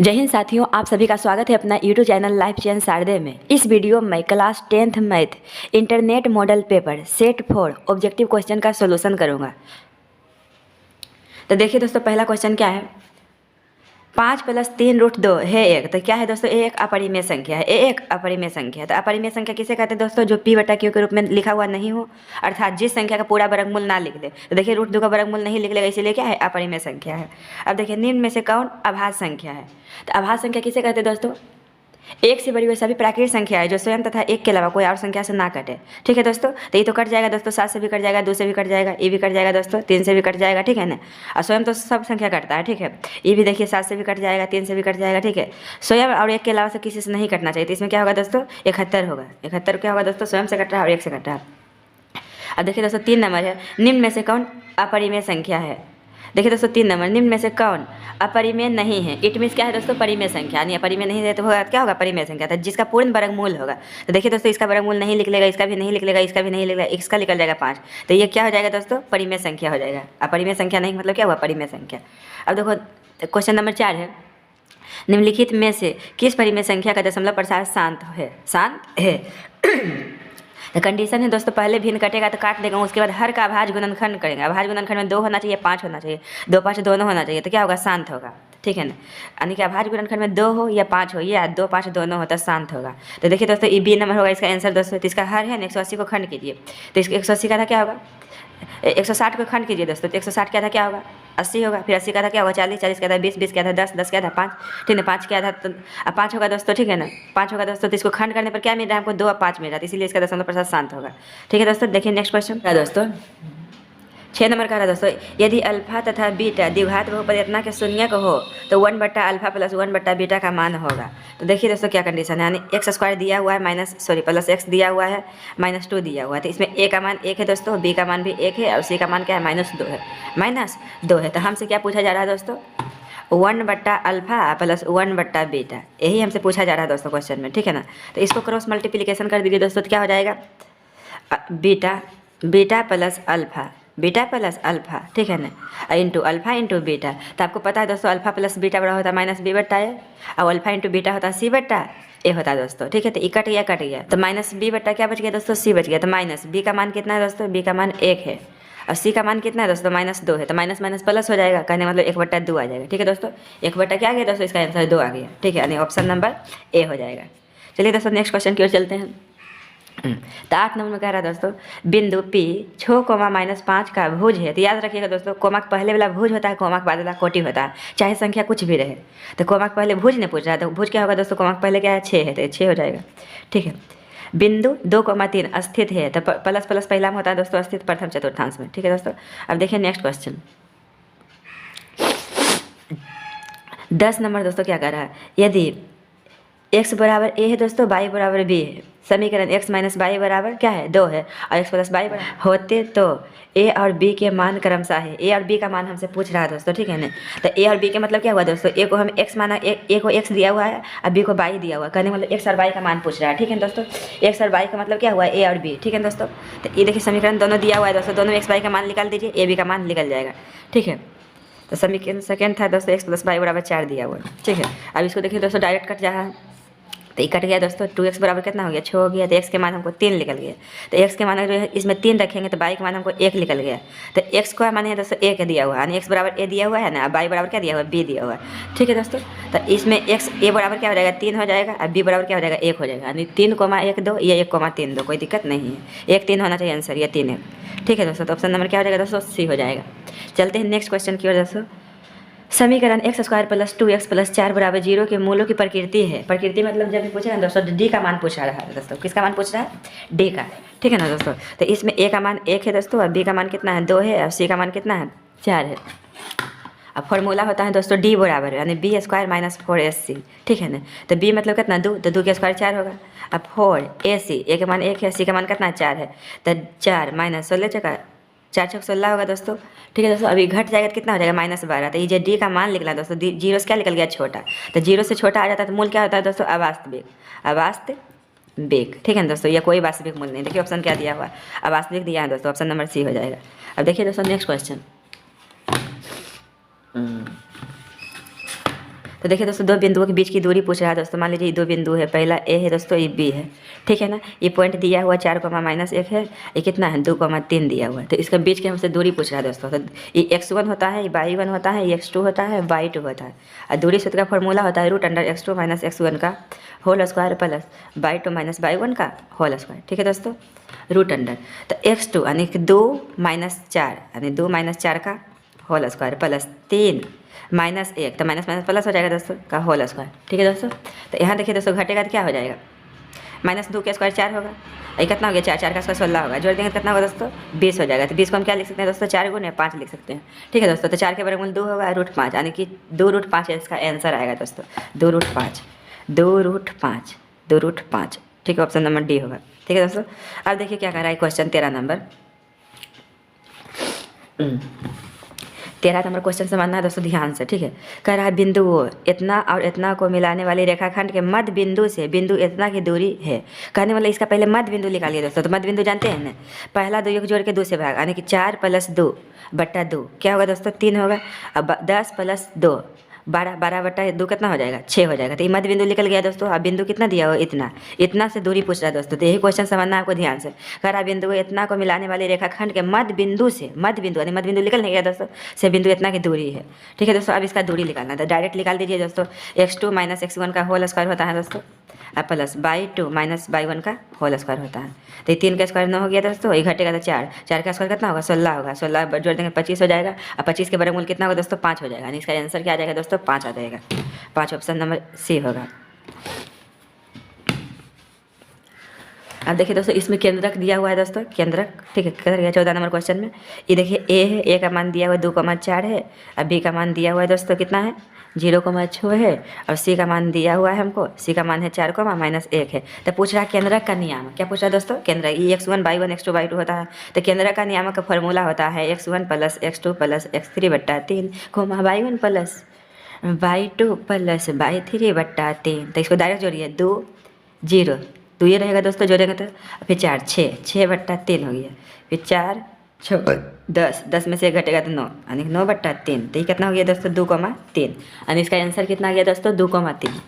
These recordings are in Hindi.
जय हिंद साथियों, आप सभी का स्वागत है अपना यूट्यूब चैनल लाइफ चैन शारदे में। इस वीडियो में class 10th math internet model paper set 4 objective question का सॉल्यूशन करूंगा। तो देखिए दोस्तों, पहला क्वेश्चन क्या है, 5 + 3 √2 है 1। तो क्या है दोस्तों, ए एक अपरिमेय संख्या है। ए एक अपरिमेय संख्या है। तो अपरिमेय संख्या किसे कहते हैं दोस्तों, जो p/q के रूप में लिखा हुआ नहीं हो, अर्थात जिस संख्या का पूरा वर्गमूल ना लिख दे। तो देखिए √2 का वर्गमूल नहीं लिख लेगा, इसीलिए क्या है, अपरिमेय संख्या है। अब देखिए निम्न में से कौन अभाज्य संख्या है। तो अभाज्य संख्या किसे कहते हैं दोस्तों, एक से बड़ी हुई सभी प्राकृतिक संख्या है जो स्वयं तथा एक के अलावा कोई और संख्या से ना कटे। ठीक है दोस्तों, तो ये तो कट जाएगा दोस्तों, 7 से भी कट जाएगा, 2 से भी कट जाएगा, ये भी कट जाएगा दोस्तों, 3 से भी कट जाएगा। ठीक है ना, और स्वयं तो सब संख्या कटता है। ठीक है, ये भी देखिए 7 से भी कट जाएगा, 3 से भी कट जाएगा। ठीक है, स्वयं और एक के अलावा से किसी से नहीं कटना चाहिए। तो इसमें क्या होगा दोस्तों, 71 होगा। 71 क्या होगा दोस्तों, स्वयं से कट रहा है और एक से कट रहा है। अब देखिए दोस्तों 3 नंबर है, निम्न में से कौन अपरिमेय संख्या है। देखिए दोस्तों 3 नंबर, निम्न में से कौन अपरिमेय नहीं है। इट मीन्स क्या है दोस्तों, परिमेय संख्या, यानी अपरिमेय नहीं है तो होगा क्या होगा, परिमेय संख्या था जिसका पूर्ण वर्गमूल होगा। तो देखिए दोस्तों, इसका वर्गमूल नहीं लिख लेगा, इसका भी नहीं लिख लेगा, इसका भी नहीं लिख लेगा, इसका निकल जाएगा 5। तो ये क्या हो जाएगा दोस्तों, परिमेय संख्या हो जाएगा। अपरिमेय संख्या नहीं मतलब क्या हुआ, परिमेय संख्या। अब देखो क्वेश्चन नंबर 4 है, निम्नलिखित में से किस परिमेय संख्या का दशमलव प्रसार शांत है। तो कंडीशन है दोस्तों, पहले भिन्न कटेगा तो काट देगा, उसके बाद हर का अभाज्य गुणनखंड करेंगे। अभाज्य गुणनखंड में 2 होना चाहिए, 5 होना चाहिए, 2 5 दोनों होना चाहिए। तो क्या होगा, शांत होगा। ठीक है ना, यानी कि अभाज्य गुणनखंड में 2 हो या 5 हो, या 2 5 दोनों हो तो शांत होगा। तो देखिए दोस्तों, ये बी नंबर होगा इसका आंसर दोस्तों। तो इसका हर है ना 180 को खंड कीजिए। तो इसका 180 का था क्या होगा, 160 को खंड कीजिए दोस्तों। तो 160 क्या था, क्या होगा 80 होगा। फिर 80 का था क्या होगा 40, 40 क्या था 20, 20 क्या था 10, 10 क्या था 5। ठीक है, 5 क्या था तो 5 होगा दोस्तों। ठीक है ना, 5 होगा दोस्तों। तो इसको खंड करने पर क्या मिल रहा है हमको, 2 और 5 मिल रहा है, इसीलिए इसका दशमलव प्रसार शांत होगा। ठीक है दोस्तों, देखिए नेक्स्ट क्वेश्चन क्या दोस्तों, 6 नंबर का रहा दोस्तों, यदि अल्फा तथा बीटा द्विघात बहुपद इतना के शून्यक हो तो 1/α + 1/β का मान होगा। तो देखिए दोस्तों क्या कंडीशन है, यानी x² दिया हुआ है प्लस x दिया हुआ है -2 दिया हुआ है। तो इसमें a का मान 1 है दोस्तों, b का मान भी 1 है और c का मान क्या है, -2 है। -2 है। तो हमसे क्या पूछा जा रहा है दोस्तों, 1/α + 1/β, यही हमसे पूछा जा रहा है दोस्तों क्वेश्चन में। ठीक है ना, तो इसको क्रॉस मल्टीप्लिकेशन कर दीजिए दोस्तों। तो क्या हो जाएगा, बीटा प्लस अल्फा। ठीक है ना, इंटू अल्फा इंटू बीटा। तो आपको पता है दोस्तों, अल्फा प्लस बीटा बड़ा होता है -b/a, और अल्फा इंटू बीटा होता है c/a होता है दोस्तों। ठीक है, तो कट गया। तो -b/, क्या बच गया दोस्तों, c बच गया। तो -b का मान कितना है दोस्तों, b का मान 1 है, और c का मान कितना है दोस्तों, -2 है। तो माइनस माइनस प्लस हो जाएगा, कहने मतलब 1/2 आ जाएगा। ठीक है दोस्तों, 1/, क्या आ गया दोस्तों, इसका आंसर 2 आ गया। ठीक है, यानी ऑप्शन नंबर ए हो जाएगा। चलिए दोस्तों नेक्स्ट क्वेश्चन की ओर चलते हैं। तो 8 नंबर में कह रहा है दोस्तों, बिंदु P 6, -5 का भुज है। तो याद रखिएगा दोस्तों, कोमा के पहले वाला भुज होता है, कोमा के बाद वाला कोटि होता है, चाहे संख्या कुछ भी रहे। तो कोमा के पहले भुज ने पूछ रहा है, तो भुज क्या होगा दोस्तों, कोमा के पहले क्या है 6 है, तो 6 हो जाएगा। ठीक है, बिंदु 2, 3 स्थित है। तो प्लस प्लस पहला में होता है दोस्तों स्थित प्रथम चतुर्थांश में। ठीक है दोस्तों, अब देखिए नेक्स्ट क्वेश्चन 10 नंबर दोस्तों क्या कर रहा है, यदि x = a है दोस्तों, y = b है, समीकरण x - y बराबर क्या है 2 है, और x + y होते तो a और b के मान क्रमशः है। a और b का मान हमसे पूछ रहा है दोस्तों। ठीक है ना, तो a और b के मतलब क्या हुआ दोस्तों, a को हम x माना, a को x दिया हुआ है और b को y दिया हुआ है, कहने मतलब x और y का मान पूछ रहा है। ठीक है दोस्तों, x और y का मतलब क्या हुआ, a और b। ठीक है दोस्तों, तो ये देखिए समीकरण दोनों दिया हुआ है दोस्तों, दोनों x y का मान निकाल दीजिए, a b का मान निकल जाएगा। ठीक है, तो समीकरण सेकेंड था दोस्तों, x + y = 4 दिया हुआ है। ठीक है, अब इसको देखिए दोस्तों डायरेक्ट कट जा रहा है, तो ये कट गया दोस्तों, 2x बराबर कितना हो गया, 6 हो गया। तो x के मान हमको 3 निकल गया। तो x के मान अगर इसमें 3 रखेंगे तो y के मान हमको 1 निकल गया। तो x का मान है दोस्तों 1 दिया हुआ है, यानी x = a दिया हुआ है ना, y बराबर क्या दिया हुआ है, b दिया हुआ है। ठीक है दोस्तों, तो इसमें a बराबर क्या हो जाएगा 3 हो जाएगा, और b बराबर क्या हो जाएगा 1 हो जाएगा, यानी 3, 1, 2 या 1, 3, 2, कोई दिक्कत नहीं है, 1 3 होना चाहिए आंसर, या 3 1। ठीक है दोस्तों, तो ऑप्शन नंबर क्या हो जाएगा दोस्तों, सी हो जाएगा। चलते हैं नेक्स्ट क्वेश्चन की ओर दोस्तों, समीकरण x² + 2x + 4 = 0 के मूलों की प्रकृति है। प्रकृति मतलब जब भी पूछे ना दोस्तों, d का मान पूछ रहा है दोस्तों, किसका मान पूछ रहा है, d का। ठीक है ना दोस्तों, तो इसमें a का मान 1 है दोस्तों, और b का मान कितना है 2 है, और c का मान कितना है 4 है। अब फॉर्मूला होता है दोस्तों d बराबर, यानी b² - 4ac। ठीक है ना, तो b मतलब कितना 2, तो 2 का स्क्वायर 4 होगा। अब 4ac, a का मान 1 है, c का मान कितना 4 है, तो 4 - 16 4 6 16 होगा दोस्तों। ठीक है दोस्तों, अभी घट जाएगा तो कितना हो जाएगा, -12। तो ये जो डी का मान निकला दोस्तों, जीरो से क्या निकल गया, छोटा। तो जीरो से छोटा आ जाता है तो मूल क्या होता है दोस्तों, अवास्तविक। ठीक है ना दोस्तों, यह कोई वास्तविक मूल नहीं। देखिए ऑप्शन क्या दिया हुआ है, अवास्तविक दिया है दोस्तों, ऑप्शन नंबर सी हो जाएगा। अब देखिए दोस्तों नेक्स्ट क्वेश्चन, तो देखिए दोस्तों, दो बिंदुओं के बीच की दूरी पूछ रहा है दोस्तों। मान लीजिए ये दो बिंदु है, पहला ए है दोस्तों, ये बी है, ठीक है ना। ये पॉइंट दिया हुआ 4,-1 है, ये कितना है 2,3 दिया हुआ है। तो इसके बीच की हमसे दूरी पूछ रहा है दोस्तों। तो ये x1 होता है, ये y1 होता है, ये x2 होता है, y2 होता है। और दूरी सूत्र का फॉर्मूला होता है √x2 - x1 का whole square plus y2 - y1 का होल स्क्वायर, ठीक है दोस्तों। √। तो x2 यानी कि 2 - 4 यानी 2 - 4 का होल स्क्वायर प्लस 3 -1, तो माइनस माइनस प्लस हो जाएगा दोस्तों का होल स्क्वायर, ठीक है दोस्तों। तो यहाँ देखिए दोस्तों, घटेगा तो क्या हो जाएगा, -2 का स्क्वायर 4 होगा, ये कितना हो गया 4, 4 का स्क्वायर 16 होगा, जोड़ देंगे तो कितना होगा दोस्तों 20 हो जाएगा। तो 20 को हम क्या लिख सकते हैं दोस्तों, 4 गुने 5 लिख सकते हैं, ठीक है दोस्तों। तो 4 के वर्गमूल 2 होगा, √5 यानी कि 2√5 इसका आंसर आएगा दोस्तों, 2√5, 2√5, 2√5, ठीक है। ऑप्शन नंबर डी होगा, ठीक है दोस्तों। अब देखिए क्या कर रहा है क्वेश्चन 13 नंबर। 13 नंबर क्वेश्चन समझना है दोस्तों ध्यान से, ठीक है। कह रहा है बिंदुओं इतना और इतना को मिलाने वाली रेखाखंड के मध्य बिंदु से बिंदु इतना की दूरी है। कहने वाला इसका पहले मध्य बिंदु निकालिए दोस्तों। तो मध्य बिंदु जानते हैं ना, पहला 2 को जोड़ के 2 से भाग, यानी कि 4 + 2 बट्टा 2 क्या होगा दोस्तों 3 होगा। अब 10 + 2 12, 12 बट्टा 2 कितना हो जाएगा 6 हो जाएगा। तो ये मध्य बिंदु निकल गया दोस्तों। अब बिंदु कितना दिया हो, इतना, इतना से दूरी पूछ रहा है दोस्तों। तो यही क्वेश्चन समझना है आपको ध्यान से। कह रहा बिंदु इतना को मिलाने वाले रेखाखंड के मध्य बिंदु से, मध्य बिंदु यानी मध्य बिंदु निकल नहीं गया दोस्तों, से बिंदु इतना की दूरी है, ठीक है दोस्तों। अब इसका दूरी निकालना है, तो डायरेक्ट निकाल दीजिए दोस्तों। x2 - x1 का होल स्क्वायर होता है दोस्तों, अब प्लस y2 - y1 का होल स्क्वायर होता है। तो ये 3 का स्क्वायर 9 हो गया दोस्तों, ये घटेगा तो 4, 4 का स्क्वायर कितना होगा 16 होगा, 16 जोड़ देंगे 25 हो जाएगा। अब 25 के वर्गमूल कितना होगा दोस्तों 5 हो जाएगा, यानी इसका आंसर क्या आ जाएगा दोस्तों 5 आ जाएगा। 5 ऑप्शन नंबर सी होगा। अब देखिए दोस्तों, इसमें केंद्रक दिया हुआ है दोस्तों, केंद्रक, ठीक है। किधर गया 14 नंबर क्वेश्चन में, ये देखिए ए है, ए का मान दिया हुआ है 2,4 है, अब बी का मान दिया हुआ है दोस्तों कितना है 0,6 है, और सी का मान दिया हुआ है हमको, सी का मान है 4, -1 है। तो पूछ रहा है केंद्रक का नियामक, क्या पूछ रहा है दोस्तों केंद्रक, ये x1 y1 x2 y2 होता है। तो केंद्रक का नियामक का फॉर्मूला होता है x1 + x2 + x3 बट्टा 3, y1 + y2 + y3 बट्टा 3। तो इसको डायरेक्ट जोड़िए 2 0, तो ये रहेगा दोस्तों, जोड़ेंगे तो फिर 4 6 बट्टा 3 हो गया, फिर 4 6 10, 10 में से 1 घटेगा तो 9, यानी 9/3। तो ये कितना हो गया दोस्तों 2,3, यानी इसका आंसर कितना आ गया दोस्तों 2,3,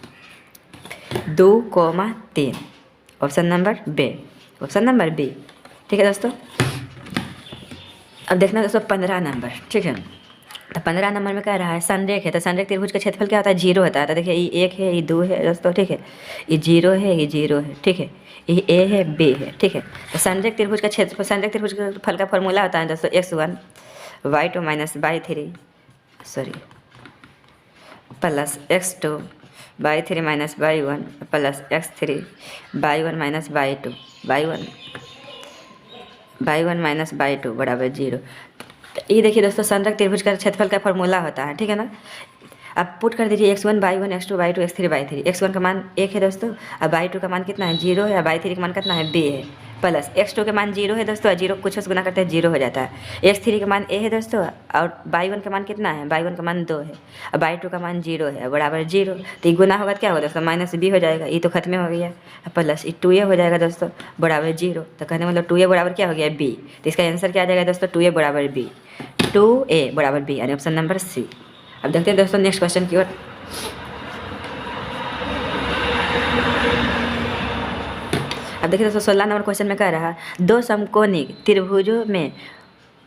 2,3 option number B, option number B, ठीक है दोस्तों। अब देखना दोस्तों 15 नंबर, ठीक है। तो 15 नंबर में कह रहा है संरेख है, तो संरेख त्रिभुज का क्षेत्रफल क्या होता है 0 होता है। तो देखिए ये 1 है, ये 2 है दोस्तों, ठीक है, ये 0 है, ये 0 है, ठीक है, ये ए है, बी है, ठीक है। तो संरेख त्रिभुज का क्षेत्रफल, संरेख त्रिभुज का फल का फॉर्मूला होता है दोस्तों x1 y2 - y3 plus x2 y3 - y1 plus x3 y1 - y2 y1 - y2 बराबर 0। ये देखिए दोस्तों संरेख त्रिभुज का क्षेत्रफल का फॉर्मूला होता है, ठीक है ना। अब पुट कर दीजिए x1 y1 x2 y2 x3 y3। x1 का मान 1 है दोस्तों, अब y2 का मान कितना है 0 है, अब y3 का मान कितना है b है, प्लस x2 का मान 0 है दोस्तों, 0 कुछ से गुना करते हैं 0 हो जाता है। x3 का मान a है दोस्तों, और y1 का मान कितना है, y1 का मान 2 है, अब y2 का मान 0 है बराबर 0। तो ये गुना होगा क्या होगा दोस्तों -b हो जाएगा, ये तो खत्म हो गया, प्लस 2a हो जाएगा दोस्तों बराबर 0। तो कहने मतलब 2a बराबर क्या हो गया b। तो इसका आंसर क्या आ जाएगा दोस्तों 2a बराबर b, 2a बराबर b, यानी ऑप्शन नंबर सी। अब देखते हैं दोस्तों नेक्स्ट क्वेश्चन की ओर। अब देखिए दोस्तों 16 नंबर क्वेश्चन में कह रहा है 2 समकोणिक त्रिभुजों में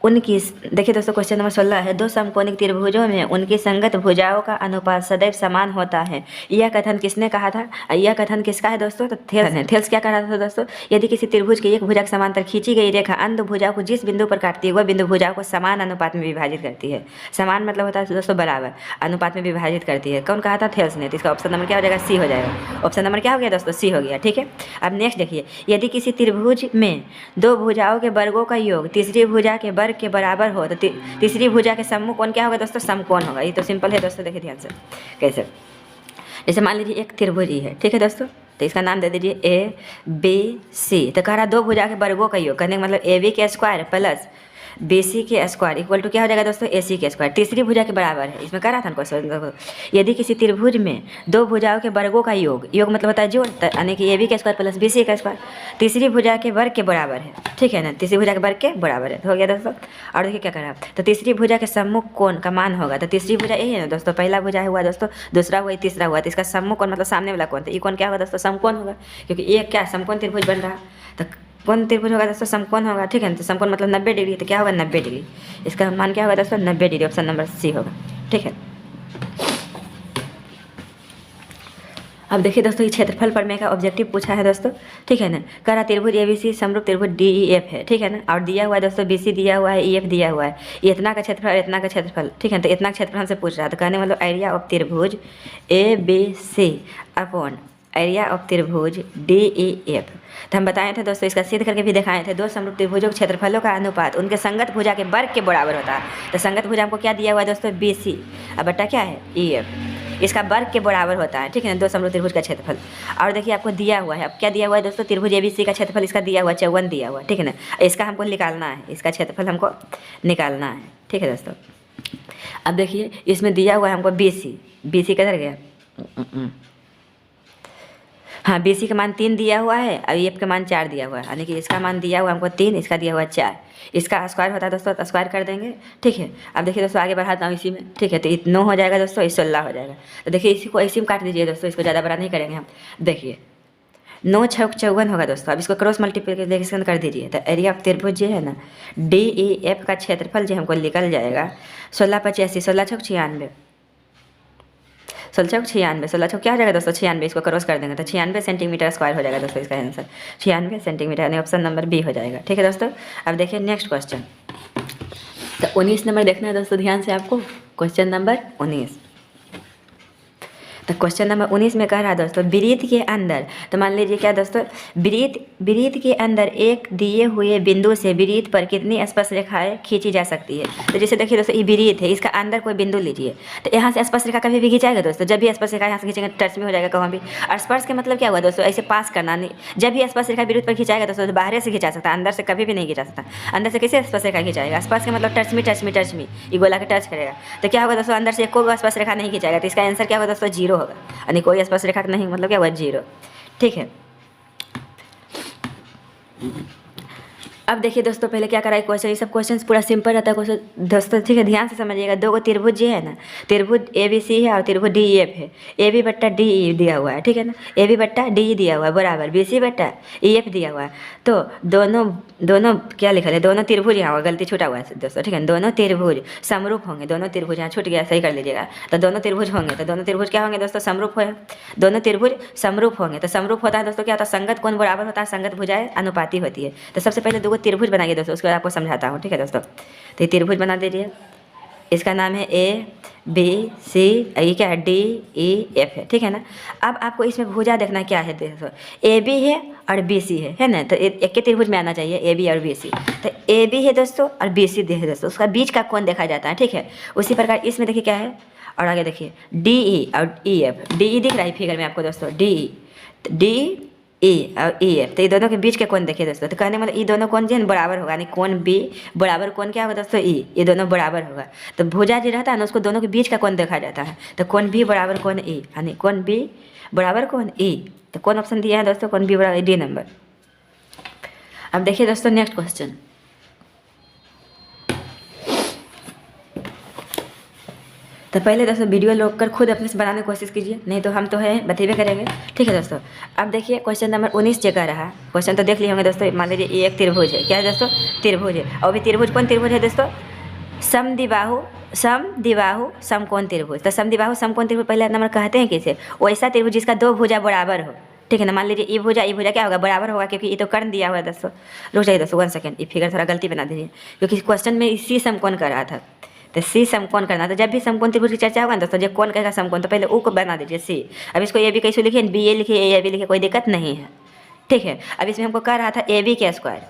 उनकी, देखिए दोस्तों क्वेश्चन नंबर 16 है, 2 समकोणिक त्रिभुजों में उनकी संगत भुजाओं का अनुपात सदैव समान होता है। यह कथन किसने कहा था, यह कथन किसका है दोस्तों, तो थेल्स ने। थेल्स क्या कह रहा था दोस्तों, यदि किसी त्रिभुज की एक भुजा के समांतर खींची गई रेखा अन्य भुजाओं को जिस बिंदु पर काटती है वह बिंदु भुजाओं को समान अनुपात में विभाजित करती है। समान मतलब होता है दोस्तों बराबर, अनुपात में विभाजित करती है। कौन कहा था थेल्स ने। तो इसका ऑप्शन नंबर क्या हो जाएगा सी हो जाएगा, ऑप्शन नंबर क्या हो गया दोस्तों सी हो गया, ठीक है। अब नेक्स्ट देखिए, यदि किसी त्रिभुज में 2 भुजाओं के वर्गों का योग तीसरी भुजा के वर्ग के बराबर हो तो तीसरी भुजा के सम्मुख कोण क्या होगा दोस्तों समकोण होगा। ये तो सिंपल है दोस्तों, देखिए ध्यान से कैसे। जैसे मान लीजिए एक त्रिभुज ही है, ठीक है दोस्तों, तो इसका नाम दे दीजिए ए बी सी। तो कह रहा 2 भुजा के वर्गों का योग, कहने का मतलब ए बी के स्क्वायर प्लस BC के स्क्वायर इक्वल टू क्या हो जाएगा दोस्तों, AC के स्क्वायर, तीसरी भुजा के बराबर है। इसमें कह रहा था ना क्वेश्चन, यदि किसी त्रिभुज में दो भुजाओं के वर्गों का योग मतलब होता है जोड़, यानी कि AB का स्क्वायर प्लस BC का स्क्वायर तीसरी भुजा के वर्ग के बराबर है, ठीक है ना, तीसरी भुजा के वर्ग के बराबर है, तो हो गया दोस्तों। और देखिए क्या कर रहा है, तो तीसरी भुजा के सम्मुख कोण का मान होगा, तो तीसरी भुजा यही है ना दोस्तों, पहला भुजा हुआ दोस्तों, दूसरा हुआ, तीसरा हुआ, तो इसका सम्मुख कोण मतलब सामने वाला कोण, तो ये कोण क्या होगा दोस्तों, समकोण होगा, क्योंकि ये क्या समकोण त्रिभुज बन रहा है, तो कौन त्रिभुज होगा दोस्तों, समकोण होगा, ठीक है ना, तो समकोण मतलब 90 डिग्री, तो क्या होगा 90 डिग्री, इसका मान क्या होगा दोस्तों 90 डिग्री, ऑप्शन नंबर C होगा, ठीक है। अब देखिए दोस्तों ये क्षेत्रफल पढ़ने का ऑब्जेक्टिव पूछा है दोस्तों, ठीक है ना, कह रहा त्रिभुज ABC समरूप त्रिभुज DEF है, ठीक है ना, और दिया हुआ है दोस्तों BC दिया हुआ है, EF दिया हुआ है, ये इतना का क्षेत्रफल इतना का क्षेत्रफल, ठीक है, तो इतना क्षेत्रफल हमसे पूछ रहा है, तो कहने मतलब एरिया ऑफ त्रिभुज ABC अपॉन एरिया ऑफ त्रिभुज DEF। तो हम बताए थे दोस्तों, इसका सिद्ध करके भी दिखाए थे, दो समरूप त्रिभुजों के क्षेत्रफलों का अनुपात उनके संगत भुजा के वर्ग के बराबर होता है। तो संगत भुजा हमको क्या दिया हुआ है दोस्तों, BC, अब बटा क्या है EF, इसका वर्ग के बराबर होता है, ठीक है ना, दो समरूप त्रिभुज का क्षेत्रफल। और देखिए आपको दिया हुआ है, अब क्या दिया हुआ है दोस्तों, त्रिभुज ABC का क्षेत्रफल इसका दिया हुआ 54 दिया हुआ है, ठीक है ना, इसका हमको निकालना है, इसका क्षेत्रफल हमको निकालना है, ठीक है दोस्तों। अब देखिए इसमें दिया हुआ है हमको BC किधर गया, हाँ BC का मान 3 दिया हुआ है और EF का मान 4 दिया हुआ है, यानी कि इसका मान दिया हुआ हमको 3, इसका दिया हुआ 4, इसका स्क्वायर होता है दोस्तों, तो स्क्वायर कर देंगे, ठीक है। अब देखिए दोस्तों आगे बढ़ाता हूँ इसी में, ठीक है, तो 9 हो जाएगा दोस्तों, 16 हो जाएगा, तो देखिए इसी को इसी में काट दीजिए दोस्तों, इसको ज़्यादा बड़ा नहीं करेंगे हम। देखिए 9 छक 54 होगा दोस्तों, अब इसको क्रॉस मल्टीप्लिकेशन कर दीजिए, तो एरिया ऑफ त्रिभुज जो है ना DEF का क्षेत्रफल जो हमको निकल जाएगा 16 85, 16 छक 96, 16 96, 16 क्या हो जाएगा दोस्तों 96, इसको क्रॉस कर देंगे तो 96 सेंटीमीटर स्क्वायर हो जाएगा दोस्तों, इसका आंसर 96 सेंटीमीटर, यानी ऑप्शन नंबर B हो जाएगा, ठीक है दोस्तों। अब देखिए नेक्स्ट क्वेश्चन, तो 19 नंबर देखना है दोस्तों ध्यान से आपको, क्वेश्चन नंबर 19। तो क्वेश्चन नंबर 19 में कह रहा है दोस्तों वृत्त के अंदर, तो मान लीजिए क्या दोस्तों, वृत्त के अंदर एक दिए हुए बिंदु से वृत्त पर कितनी स्पर्श रेखाएं खींची जा सकती है। तो जैसे देखिए दोस्तों ये वृत्त है, इसका अंदर कोई बिंदु लीजिए, तो यहाँ से स्पर्श रेखा कभी भी खींचाएगा दोस्तों, जब भी स्पर्श रेखा यहाँ से खींचेंगे टच में हो जाएगा कहीं भी। और स्पर्श का मतलब क्या हुआ दोस्तों, ऐसे पास करना नहीं, जब भी स्पर्श रेखा वृत्त पर खींचाएगा दोस्तों तो बाहर से खींचा सकता है, अंदर से कभी भी नहीं खींचा सकता। अंदर से कैसे स्पर्श रेखा खींचाएगा, स्पर्श का मतलब टच मी, ये गोला के टच करेगा, तो क्या होगा दोस्तों अंदर से कोई स्पर्श रेखा नहीं खींचाएगा, तो इसका आंसर क्या होगा दोस्तों 0 होगा, यानी कोई स्पर्श रेखा नहीं मतलब क्या हुआ 0, ठीक है। अब देखिए दोस्तों पहले क्या करा है क्वेश्चन, ये सब क्वेश्चन पूरा सिंपल रहता है क्वेश्चन दोस्तों, ठीक है, ध्यान से समझिएगा। दो गो त्रिभुज जो है ना, त्रिभुज ABC है और त्रिभुज DEF है, AB बट्टा DE दिया हुआ है, ठीक है ना, AB बट्टा DE दिया हुआ है बराबर BC बट्टा EF दिया हुआ है। तो दोनों क्या लिखा है, दोनों त्रिभुज, यहाँ गलती छूटा हुआ है दोस्तों, ठीक है, दोनों त्रिभुज समरूप होंगे, दोनों त्रिभुज यहाँ छूट गया, सही कर लीजिएगा। तो दोनों त्रिभुज होंगे, तो दोनों त्रिभुज क्या होंगे दोस्तों, समरूप है, दोनों त्रिभुज समरूप होंगे। तो समरूप होता है दोस्तों क्या होता है, संगत कोण बराबर होता है, संगत भुजाएं अनुपाती होती है। तो सबसे पहले दो त्रिभुज बनाइए दोस्तों, उसके बाद आपको समझाता हूँ, ठीक है दोस्तों। तो ये त्रिभुज बना दीजिए, इसका नाम है ABC, ये क्या है DEF है, ठीक है ना। अब आपको इसमें भुजा देखना क्या है दोस्तों, AB है और BC है ना, तो एक के त्रिभुज में आना चाहिए AB और BC। तो AB है दोस्तों और BC है दोस्तों, उसका बीच का कोण देखा जाता है, ठीक है। उसी प्रकार इसमें देखिए क्या है, और आगे देखिए DE और EF, DE दिख रहा है फिगर में आपको दोस्तों, DE और EF, तो ये दोनों के बीच के कोण देखिए दोस्तों, तो कहने मतलब ये दोनों कोण जो है बराबर होगा, यानी कोण B बराबर कोण क्या होगा दोस्तों E, ये दोनों बराबर होगा। तो भुजा जो रहता है ना उसको दोनों के बीच का कोण देखा जाता है, तो कोण B बराबर कोण E, यानी कोण B बराबर कोण E। तो कौन ऑप्शन दिया है दोस्तों, कोण B बराबर D नंबर। अब देखिए दोस्तों नेक्स्ट क्वेश्चन, तो पहले दोस्तों वीडियो रोक कर खुद अपने से बनाने की कोशिश कीजिए, नहीं तो हम तो है बतेबे करेंगे, ठीक है दोस्तों। अब देखिए क्वेश्चन नंबर 19 जो कर रहा है, क्वेश्चन तो देख लिए होंगे दोस्तों। मान लीजिए ये एक त्रिभुज है, क्या है दोस्तों, त्रिभुज है, और भी त्रिभुज कौन त्रिभुज है दोस्तों, समद्विबाहु समकोण त्रिभुज। तो समद्विबाहु समकोण त्रिभुज पहले नंबर कहते हैं किसे, वैसा त्रिभुज जिसका दो भुजा बराबर हो, ठीक है ना। मान लीजिए ये भुजा क्या होगा, बराबर होगा, क्योंकि ये तो कर्ण दिया हुआ है दोस्तों। रुक जाइए दोस्तों 1 सेकंड, ये फिगर थोड़ा गलती बना दीजिए, क्योंकि क्वेश्चन में इसी समकोण कर रहा था, तो C समकोण करना। तो जब भी समकोण त्रिभुज की चर्चा होगा ना दोस्तों, जब कौन कहेगा समकोण, तो पहले U को बना दीजिए C। अब इसको AB कैसे लिखिए, BA लिखिए, AB लिखिए, कोई दिक्कत नहीं है, ठीक है। अब इसमें हमको कह रहा था AB के स्क्वायर,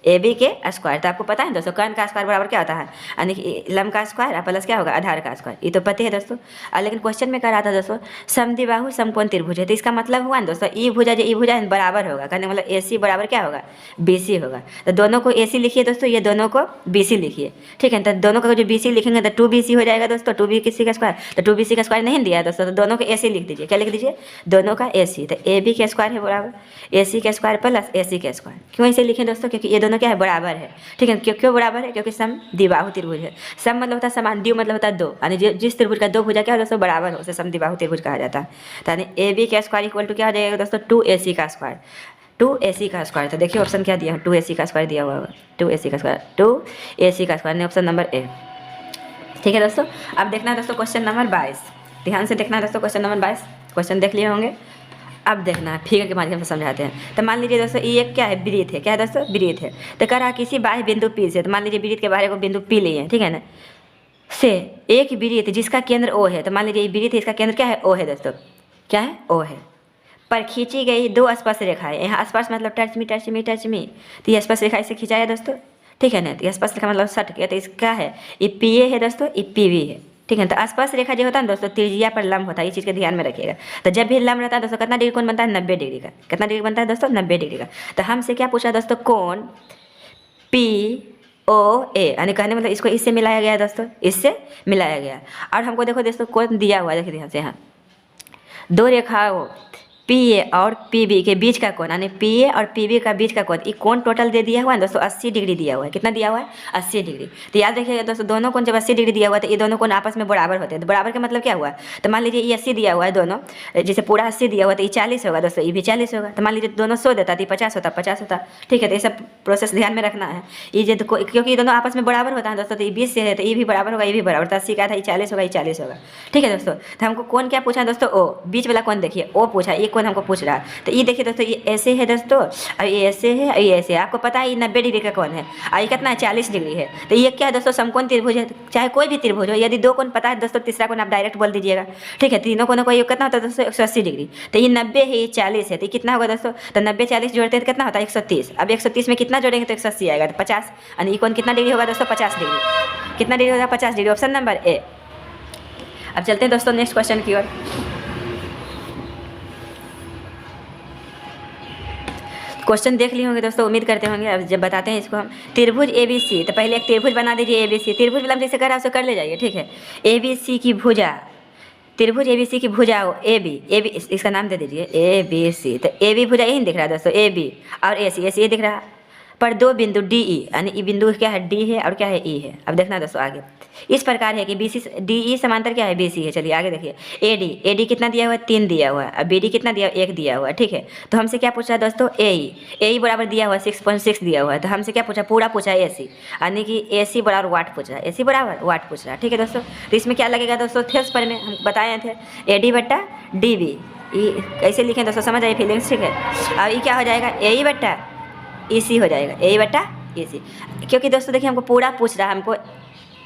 ए बी के स्क्वायर। तो आपको पता है दोस्तों कर्ण का स्क्वायर बराबर क्या होता है, यानी कि लंब का स्क्वायर और प्लस क्या होगा आधार का स्क्वायर। ये तो पता है दोस्तों। लेकिन क्वेश्चन में कह रहा था दोस्तों समद्विबाहु समकोण त्रिभुज है, तो इसका मतलब हुआ ना दोस्तों ई भुजा जो ई भुजा बराबर होगा, कहने मतलब ए सी बराबर क्या होगा बी सी होगा। तो दोनों को ए सी लिखिए दोस्तों, ये दोनों को बी सी लिखिए, ठीक है। तो दोनों का जो बी सी लिखेंगे तो 2BC हो जाएगा दोस्तों, 2BC का स्क्वायर। तो 2BC का स्क्वायर नहीं दिया है दोस्तों, तो दोनों को ए सी लिख दीजिए। क्या लिख दीजिए, दोनों का ए सी। तो ए बी के स्क्वायर है बराबर ए सी के स्क्वायर प्लस ए सी के स्क्वायर। क्यों ऐसे लिखें दोस्तों, क्योंकि ये दोनों क्या है बराबर है, ठीक है। क्यों बराबर है, क्योंकि समद्विबाहु त्रिभुज है। सम मतलब होता है समान, द्वि मतलब होता है दो, यानी जिस त्रिभुज का दो भुजा क्या हो दोस्तों बराबर हो, उसे समद्विबाहु त्रिभुज कहा जाता है। तो यानी ए बी का स्क्वायर इक्वल टू क्या हो जाएगा दोस्तों 2AC का स्क्वायर, 2AC का स्क्वायर। तो देखिए ऑप्शन क्या दिया है, 2AC का स्क्वायर दिया हुआ है, 2AC का स्क्वायर, 2AC का स्क्वायर, ऑप्शन नंबर ए, ठीक है दोस्तों। अब देखना है दोस्तों क्वेश्चन नंबर 22, ध्यान से देखना है दोस्तों क्वेश्चन नंबर 22। क्वेश्चन देख लिए होंगे, अब देखना है फिगर के माध्यम से समझाते हैं। तो मान लीजिए दोस्तों ये एक क्या है वृत्त है, क्या है दोस्तों वृत्त है। तो कह रहा है किसी बाह्य बिंदु P से, तो मान लीजिए वृत्त के बाहर को बिंदु P लिए हैं, ठीक है ना, से एक वृत्त जिसका केंद्र O है। तो मान लीजिए ये वृत्त है, इसका केंद्र क्या है O है दोस्तों, क्या है O है, पर खींची गई दो स्पर्श रेखाएं, यहाँ स्पर्श मतलब touch me touch me touch me, तो ये स्पर्श रेखा इसे खिंचाया दोस्तों, ठीक है ना। तो स्पर्श रेखा मतलब सट गया, तो इसका है ये PA है दोस्तों, ये PB है, ठीक है। तो स्पर्श रेखा जो होता है ना दोस्तों त्रिज्या पर लंब होता है, ये चीज़ के ध्यान में रखिएगा। तो जब भी लंब रहता है दोस्तों कितना डिग्री कोण बनता है 90 डिग्री का, कितना डिग्री बनता है दोस्तों 90 डिग्री का। तो हमसे क्या पूछा दोस्तों कोण POA, यानी कहने मतलब इसको इससे मिलाया गया है दोस्तों, इससे मिलाया गया। और हमको देखो दोस्तों कोण दिया हुआ है, देखिए ध्यान से, यहाँ दो रेखाओं PA और PB के बीच का कोण, यानी PA और PB का बीच का कोण, ये कोण टोटल दे दिया हुआ है दोस्तों 80 डिग्री दिया हुआ है। कितना दिया हुआ है 80 डिग्री। तो याद रखिएगा दोस्तों दोनों कोण जब 80 डिग्री दिया हुआ है तो ये दोनों कोण आपस में बराबर होते हैं। तो बराबर का मतलब क्या हुआ, तो मान लीजिए ये 80 दिया हुआ है दोनों, जैसे पूरा 80 दिया हुआ तो ये 40 होगा दोस्तों, ये भी 40 होगा। तो मान लीजिए दोनों 100 देता तो 50 होता 50 होता, ठीक है। तो ये सब प्रोसेस ध्यान में रखना है। ये जो क्योंकि ये दोनों आपस में बराबर होता है दोस्तों, तो ये 20 से है तो ये भी बराबर होगा, ये भी बराबर, तो 80 का था ये 40 होगा, ये 40 होगा, ठीक है दोस्तों। तो हमको कोण क्या पूछा दोस्तों O, बीच वाला कोण देखिए O पूछा, ये कोण हमको पूछ रहा है। तो ये देखिए दोस्तों ये ऐसे है दोस्तों, और ये ऐसे है और ये ऐसे है। आपको पता है ये 90 डिग्री का कोण है, और ये कितना है 40 डिग्री है। तो ये क्या है दोस्तों समकोण त्रिभुज है, चाहे कोई भी त्रिभुज हो। यदि दो कोण पता है दोस्तों तीसरा कोण आप डायरेक्ट बोल दीजिएगा, ठीक है। तीनों कोणों का ये कितना होता है दोस्तों 180 डिग्री। तो ये 90 है, ये 40 है, तो ये कितना होगा दोस्तों, तो 90 40 जोड़ते हैं तो कितना होता है 130। अब 130 में कितना जोड़ेंगे तो 180 आएगा, तो 50, यानी ये कोण कितना डिग्री होगा दोस्तों 50 डिग्री। कितना डिग्री होगा 50 डिग्री, ऑप्शन नंबर ए। अब चलते हैं दोस्तों नेक्स्ट क्वेश्चन की ओर। क्वेश्चन देख लिए होंगे दोस्तों, उम्मीद करते होंगे। अब जब बताते हैं इसको हम, त्रिभुज ABC, तो पहले एक त्रिभुज बना दीजिए ABC। त्रिभुज मतलब जैसे कर उसे कर ले जाइए, ठीक है। ABC की भुजा, त्रिभुज ABC की भुजा AB इसका नाम दे दीजिए ABC। तो AB भुजा यही दिख रहा है दोस्तों AB, और AC ये दिख रहा है, पर दो बिंदु DE, यानी ये बिंदु क्या है D है और क्या है E है। अब देखना दोस्तों आगे इस प्रकार है कि BC DE समांतर क्या है BC है। चलिए आगे देखिए AD कितना दिया हुआ है 3 दिया हुआ है, अब BD कितना दिया हुआ 1 दिया हुआ है, ठीक है। तो हमसे क्या पूछा है दोस्तों AE बराबर दिया हुआ है 6.6 दिया हुआ है। तो हमसे क्या पूछा पूरा पूछा है AC, यानी कि AC बराबर वाट पूछ रहा है, AC बराबर वाट पूछ रहा है, ठीक है दोस्तों। तो इसमें क्या लगेगा दोस्तों थेस पर में हम बताए थे AD बट्टा DB, ये कैसे लिखें दोस्तों समझ आइए फीलिंग्स, ठीक है। अब ये क्या हो जाएगा AE बट्टा EC हो जाएगा, AE बट्टा EC, क्योंकि दोस्तों देखिए हमको पूरा पूछ रहा है, हमको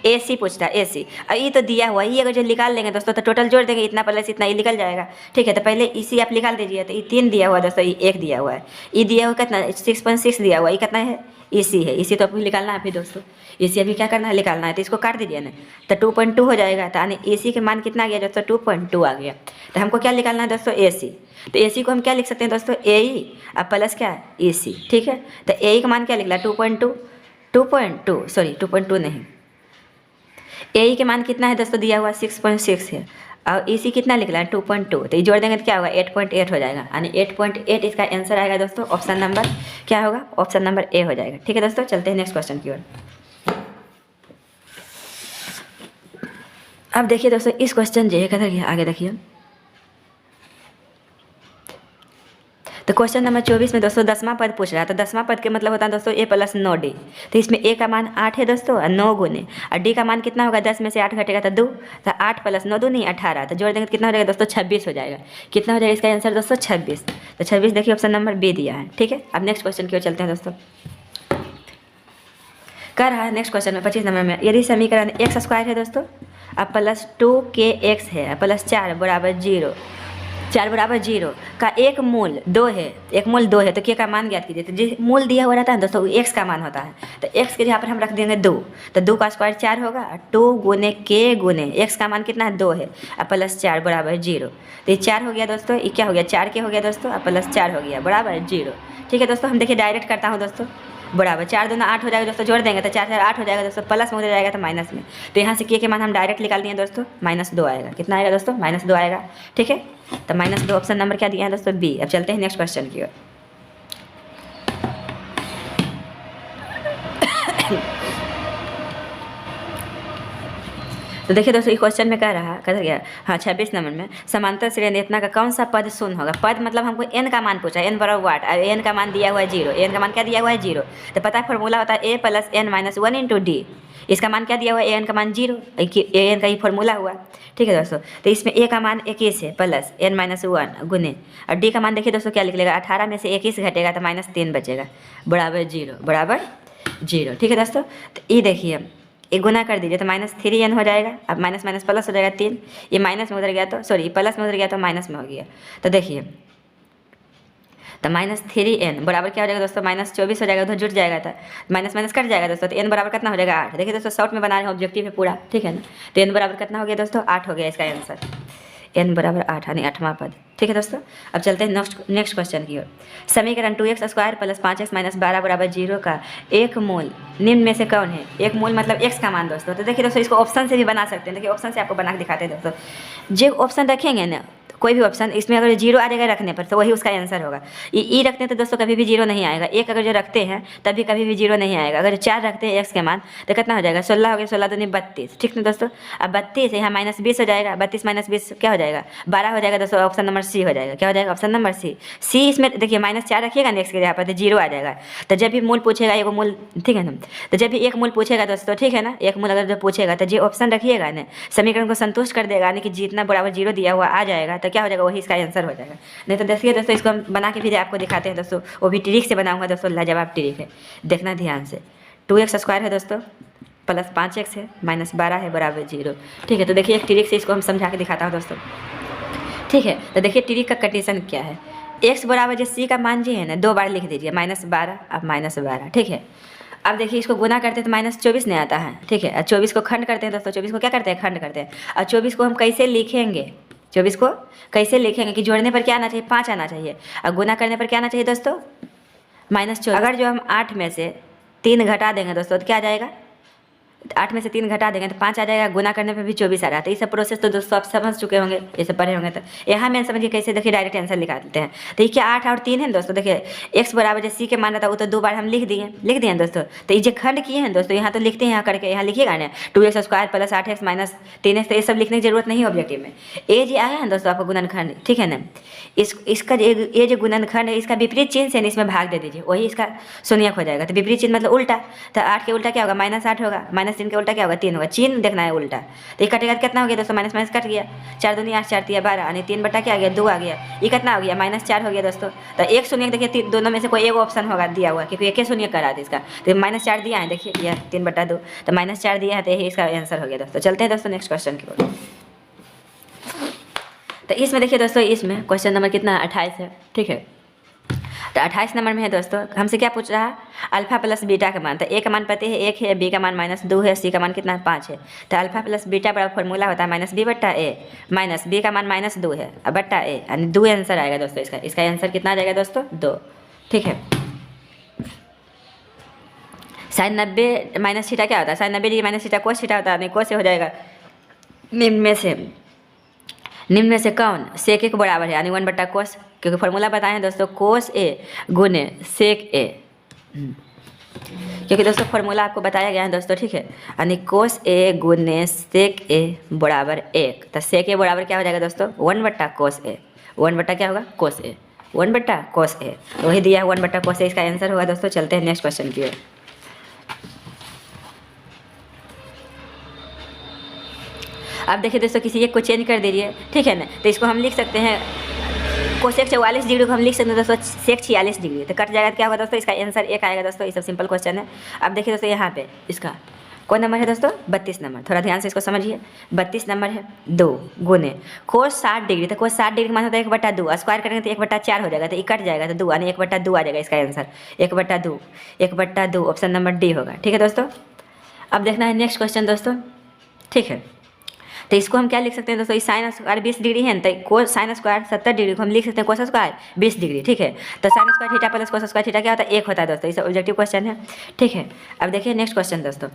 AC पूछ रहा है AC। और ये तो दिया हुआ है, ये अगर जो निकाल लेंगे दोस्तों तो टोटल जोड़ देंगे इतना प्लस इतना, ये निकल जाएगा, ठीक है। तो पहले EC आप निकाल दीजिए। तो ये 3 दिया हुआ है दोस्तों, ये 1 दिया हुआ है, ये दिया हुआ कितना 6.6 दिया हुआ है, ये कितना है EC है। EC तो आपको निकालना है फिर दोस्तों, EC अभी क्या करना है निकालना है, तो इसको काट दीजिए ना, तो 2.2 हो जाएगा। तो यानी AC के मान कितना आ गया दोस्तों 2.2 आ गया। तो हमको क्या निकालना है दोस्तों AC। तो AC को हम क्या लिख सकते हैं दोस्तों AE अब प्लस क्या है EC, ठीक है। तो AE का मान क्या निकला 2.2 नहीं, AE के मान कितना है दोस्तों दिया हुआ 6.6 है, और EC कितना निकला है 2.2। तो ये जोड़ देंगे तो क्या होगा 8.8 हो जाएगा, यानी 8.8 इसका आंसर आएगा दोस्तों। ऑप्शन नंबर क्या होगा, ऑप्शन नंबर ए हो जाएगा, ठीक है दोस्तों। चलते हैं नेक्स्ट क्वेश्चन की ओर। अब देखिए दोस्तों इस क्वेश्चन जो है आगे देखिए, तो क्वेश्चन नंबर 24 में दोस्तों 10वां पद पूछ रहा है। तो 10वां पद के मतलब होता है दोस्तों A + 9D। तो इसमें A का मान 8 है दोस्तों, और 9 गुने, और D का मान कितना होगा 10 में से 8 घटेगा तो 2, तो 8 + 9 दूनी 18, तो जोड़ देंगे तो कितना हो जाएगा दोस्तों 26 हो जाएगा। कितना हो जाएगा इसका आंसर दोस्तों 26। तो 26 देखिए ऑप्शन नंबर B दिया है, ठीक है। अब नेक्स्ट क्वेश्चन की ओर चलते हैं दोस्तों। कर रहा है नेक्स्ट क्वेश्चन में 25 नंबर में, यदि समीकरण x² है दोस्तों, अब +2kx है, +4 = 0, 4 बराबर 0 का एक मूल 2 है, एक मूल 2 है तो के का मान ज्ञात कीजिए। तो जिस मूल दिया हुआ रहता है दोस्तों एक्स का मान होता है, तो एक्स के यहाँ पर हम रख देंगे 2, तो 2 का स्क्वायर 4 होगा, 2 गुने के गुने एक्स का मान कितना है 2 है, और प्लस 4 बराबर 0। तो ये 4 हो गया दोस्तों, ये क्या हो गया 4 के हो गया दोस्तों, और प्लस 4 हो गया बराबर 0। ठीक है दोस्तों, हम देखिए डायरेक्ट करता हूँ दोस्तों, बराबर 4 दूना 8 हो जाएगा दोस्तों, जोड़ देंगे तो 4 4 8 हो जाएगा दोस्तों, प्लस में उधर जाएगा तो माइनस में। तो यहाँ से के मान हम डायरेक्ट निकाल दिए दोस्तों, -2 आएगा। कितना आएगा दोस्तों, -2 आएगा। ठीक है, तो -2 ऑप्शन नंबर क्या दिया है दोस्तों, बी। अब चलते हैं नेक्स्ट क्वेश्चन की ओर। तो देखिए दोस्तों, इस क्वेश्चन में कह रहा कर गया, हाँ 26 नंबर में, समांतर श्रेणी इतना का कौन सा पद शून्य होगा। पद मतलब हमको n का मान पूछा, n बराबर वाट, और n का मान दिया हुआ है 0, n का मान क्या दिया हुआ है 0। तो पता है फॉर्मूला होता है a plus n minus 1 into D. इसका मान क्या दिया हुआ है, an का मान 0, an का ही फॉर्मूला हुआ। ठीक है दोस्तों, तो इसमें a का मान 21 है प्लस n माइनस 1 गुने, और d का मान देखिए दोस्तों क्या लिख लेगा, 18 में से 21 घटेगा तो -3 बचेगा, बराबर 0, बराबर 0। ठीक है दोस्तों, तो ये देखिए एक गुना कर दीजिए तो -3n हो जाएगा। अब माइनस माइनस प्लस हो जाएगा 3, ये माइनस में उधर गया तो सॉरी प्लस में उधर गया तो माइनस में हो गया। तो देखिए तो -3n बराबर क्या हो जाएगा दोस्तों, -24 हो जाएगा, उधर जुट जाएगा था, माइनस माइनस कट जाएगा दोस्तों, तो n बराबर कितना हो जाएगा 8। देखिए दोस्तों शॉर्ट में बना रहे हैं, ऑब्जेक्टिव है पूरा, ठीक है ना। तो n बराबर कितना हो गया दोस्तों, 8 हो गया इसका आंसर, n बराबर 8 यानी 8वां पद। ठीक है दोस्तों, अब चलते हैं नेक्स्ट क्वेश्चन की ओर। समीकरण 2x square plus 5x minus 12 बराबर 0 का एक मूल निम्न में से कौन है। एक मूल मतलब x का मान दोस्तों। तो देखिए दोस्तों इसको ऑप्शन से भी बना सकते हैं, देखिए ऑप्शन से आपको बना के दिखाते हैं दोस्तों। जो ऑप्शन रखेंगे ना कोई भी ऑप्शन, इसमें अगर 0 आ जाएगा रखने पर तो वही उसका आंसर होगा। ई रखते हैं तो दोस्तों कभी भी 0 नहीं आएगा। एक अगर जो रखते हैं तभी कभी भी 0 नहीं आएगा। अगर 4 रखते हैं x के मान तो कितना हो जाएगा, 16 हो गया, 16 दूनी 32। ठीक ना दोस्तों, अब 32 यहाँ -20 हो जाएगा, 32 - 20 क्या हो जाएगा, 12 हो जाएगा दोस्तों। ऑप्शन नंबर सी हो जाएगा, क्या हो जाएगा ऑप्शन नंबर सी। इसमें देखिए -4 रखिएगा नेक्स्ट के यहाँ पर तो 0 आ जाएगा। तो जब भी मूल पूछेगा एक मूल, ठीक है ना, तो जब भी एक मूल पूछेगा दोस्तों, ठीक है ना, एक मूल अगर जो पूछेगा तो जो ऑप्शन रखिएगा ना समीकरण को संतुष्ट कर देगा, यानी कि जितना बराबर 0 दिया हुआ आ जाएगा तो क्या हो जाएगा, वही इसका आंसर हो जाएगा। नहीं तो देखिए दोस्तों इसको हम बना के भी आपको दिखाते हैं दोस्तों, वो भी ट्रिक से बनाऊंगा दोस्तों, लाजवाब ट्रिक है, देखना ध्यान से। 2x स्क्वायर है दोस्तों प्लस 5x है माइनस 12 है बराबर 0। ठीक है, तो देखिए एक ट्रिक से इसको हम समझा के दिखाता हूँ दोस्तों। ठीक है, तो देखिए ट्रिक का कंडीशन क्या है, x बराबर जो c का मान जी है ना 2 बार लिख दीजिए, -12 अब -12। ठीक है, अब देखिए इसको गुना करते हैं तो -24 नहीं आता है। ठीक है, और 24 को खंड करते हैं दोस्तों, 24 को क्या करते हैं, खंड करते हैं। और 24 को हम कैसे लिखेंगे, 24 को कैसे लिखेंगे कि जोड़ने पर क्या आना चाहिए, 5 आना चाहिए, और गुना करने पर क्या आना चाहिए दोस्तों, -24। अगर जो हम 8 में से 3 घटा देंगे दोस्तों तो क्या आ जाएगा, 8 में से 3 घटा देंगे तो 5 आ जाएगा, गुना करने पे भी 24 आ रहा है। तो ये सब प्रोसेस तो दोस्तों आप समझ चुके होंगे, ये सब पढ़े होंगे। तो यहाँ में समझिए कैसे, देखिए डायरेक्ट आंसर निकाल देते हैं। तो ये क्या 8 और 3 है दोस्तों, देखिए x बराबर जो c के मान रहता है वो तो 2 बार हम लिख दिए दोस्तों। तो ये जो खंड किए हैं दोस्तों यहाँ तो लिखते हैं, यहाँ करके यहाँ लिखिएगा ना 2x square plus 8x minus 3x, तो ये सब लिखने की जरूरत नहीं है ऑब्जेक्टिव में। ये जो आया है दोस्तों आपको गुणनखंड, ठीक है ना, इसका ये जो गुणनखंड है इसका विपरीत चिन्ह से इसमें भाग दे दीजिए, वही इसका शून्यक हो जाएगा। तो विपरीत चिन्ह मतलब उल्टा, तो 8 के उल्टा क्या होगा, -8 होगा, -3 के उल्टा क्या होगा, 3 होगा। चिन्ह देखना है उल्टा। तो ये कटेगा कितना हो गया दोस्तों, माइनस माइनस कट गया, 4 दूनी 8, 4 3 12, यानी 3 बटा क्या आ गया, 2 आ गया। ये कितना हो गया, -4 हो गया दोस्तों। तो एक शून्यक देखिए दोनों में से कोई एक ऑप्शन होगा दिया हुआ, क्योंकि एक ही शून्यक करा था इसका। तो -4 दिया है, देखिए यह 3/2, तो -4 दिया है, तो यही इसका आंसर हो गया दोस्तों। चलते हैं दोस्तों नेक्स्ट क्वेश्चन की ओर। तो इसमें देखिए दोस्तों, इसमें क्वेश्चन नंबर कितना 28 है। ठीक है, तो 28 नंबर में है दोस्तों, हमसे क्या पूछ रहा है, अल्फा प्लस बीटा का मान। तो ए का मान पता है 1 है, बी का मान -2 है, सी का मान कितना है 5 है। तो अल्फा प्लस बीटा बराबर फॉर्मूला होता है -b/a, माइनस बी का मान -2 है बट्टा a, यानी 2 आंसर आएगा दोस्तों इसका। इसका आंसर कितना आ जाएगा दोस्तों, 2। ठीक है, sin 90 माइनस थीटा क्या होता है, sin 90 degree minus theta cos theta होता है, कोस से हो जाएगा निम्न में से कौन सेक ए के बराबर है, यानी 1/cos, क्योंकि फॉर्मूला बताए हैं दोस्तों cos a गुने सेक a, क्योंकि दोस्तों फॉर्मूला आपको बताया गया है दोस्तों। ठीक है, यानी cos a गुने सेक a बराबर 1। तो सेक a बराबर क्या हो जाएगा दोस्तों, 1/cos a, 1 क्या होगा cos a, 1/cos a, तो वही दिया है 1/cos a, इसका आंसर होगा दोस्तों। चलते हैं नेक्स्ट क्वेश्चन की ओर। अब देखिए दोस्तों किसी एक को चेंज कर दीजिए, ठीक है ना, तो इसको हम लिख सकते हैं कोसेक 44 डिग्री को हम लिख सकते हैं दोस्तों सेक 46 डिग्री, तो कट जाएगा तो क्या होगा दोस्तों, इसका आंसर 1 आएगा दोस्तों। ये सब सिंपल क्वेश्चन है। अब देखिए दोस्तों यहाँ पे इसका कौन नंबर है दोस्तों? 32 नंबर। थोड़ा ध्यान से इसको समझिए। 32 नंबर है 2 गुने कोस 60 डिग्री, तो कोस 60 डिग्री का मान होता है 1/2, स्क्वायर करेंगे तो 1/4 हो जाएगा, तो ये कट जाएगा तो 2 यानी 1/2 आ जाएगा इसका आंसर। 1/2 1/2 ऑप्शन नंबर डी होगा। ठीक है दोस्तों। अब देखना है नेक्स्ट क्वेश्चन दोस्तों। ठीक है, तो इसको हम क्या लिख सकते हैं दोस्तों? इस साइन स्क्वायर 20 डिग्री है ना, तो को साइन स्क्वायर 70 डिग्री को हम लिख सकते हैं कोस स्क्वायर 20 डिग्री। ठीक है, तो sine square theta plus cos square theta क्या होता है? 1 होता है दोस्तों। इस ऑब्जेक्टिव क्वेश्चन है। ठीक है, अब देखिए नेक्स्ट क्वेश्चन दोस्तों।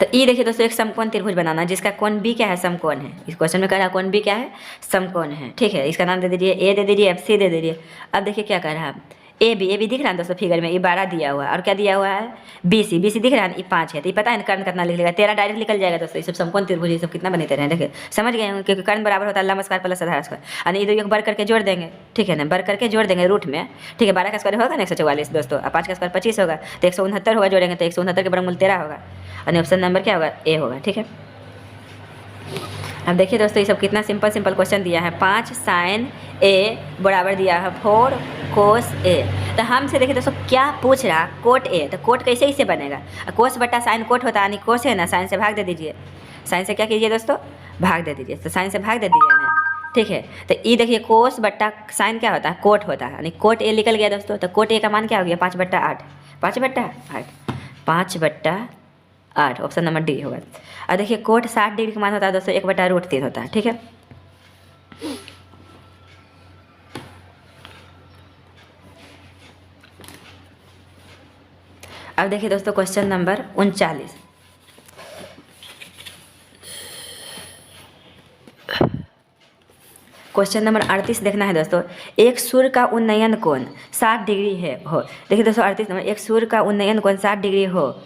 तो ये देखिए दोस्तों, एक समकोण त्रिभुज बनाना जिसका कोण बी क्या है? समकोण है। इस क्वेश्चन में कह रहा है कोण बी क्या है? समकोण है। ठीक है, इसका नाम दे दीजिए ए, दे दीजिए एफ, सी दे दीजिए। अब देखिए क्या कह रहा है, ए बी दिख रहा है दोस्तों फिगर में, ये 12 दिया हुआ है, और क्या दिया हुआ है? बी सी दिख रहा है, ये 5 है, तो ये पता है कर्ण कितना लिख लेगा? 13 डायरेक्ट निकल जाएगा दोस्तों। ये सब समकोण त्रिभुज ये सब कितना बने रहे हैं, देखिए समझ गए होंगे, क्योंकि कर्ण बराबर होता है लंब स्क्वायर प्लस आधार स्क्वायर, यानी ये दो बर करके जोड़ देंगे। ठीक है ना, बर करके जोड़ देंगे रूट में। ठीक है, 12 का स्क्वायर होगा ना 144 दोस्तों, और 5 का स्क्वायर 25 होगा, तो 169 होगा, जोड़ेंगे तो 169 के वर्गमूल 13 होगा, यानी ऑप्शन नंबर क्या होगा? ए होगा। ठीक है, अब देखिए दोस्तों, ये सब कितना सिंपल क्वेश्चन दिया है। 5 साइन ए बराबर दिया है 4 कोस ए। तो हमसे देखिए दोस्तों क्या पूछ रहा, कोट ए, तो कोट कैसे इसे बनेगा? कोस बटा साइन कोट होता है, यानी कोस है ना, साइन से भाग दे दीजिए। साइन से क्या कीजिए दोस्तों? भाग दे दीजिए। तो साइन से भाग दे दीजिए ना। ठीक है, तो ये देखिए कोस बट्टा साइन क्या होता है? कोट होता है, यानी कोट ए निकल गया दोस्तों। तो कोट ए का मान क्या हो गया? 5/8। 5/8 ऑप्शन नंबर डी होगा। और देखिए कोट 60 डिग्री का मान होता है दोस्तों 1/√3 होता है। ठीक है, अब देखिए दोस्तों क्वेश्चन नंबर 39। क्वेश्चन नंबर 38 देखना है दोस्तों। एक सूर्य का उन्नयन कोण 60 डिग्री है हो। देखिए दोस्तों 38 नंबर, एक सूर्य का उन्नयन कोण 60 डिग्री हो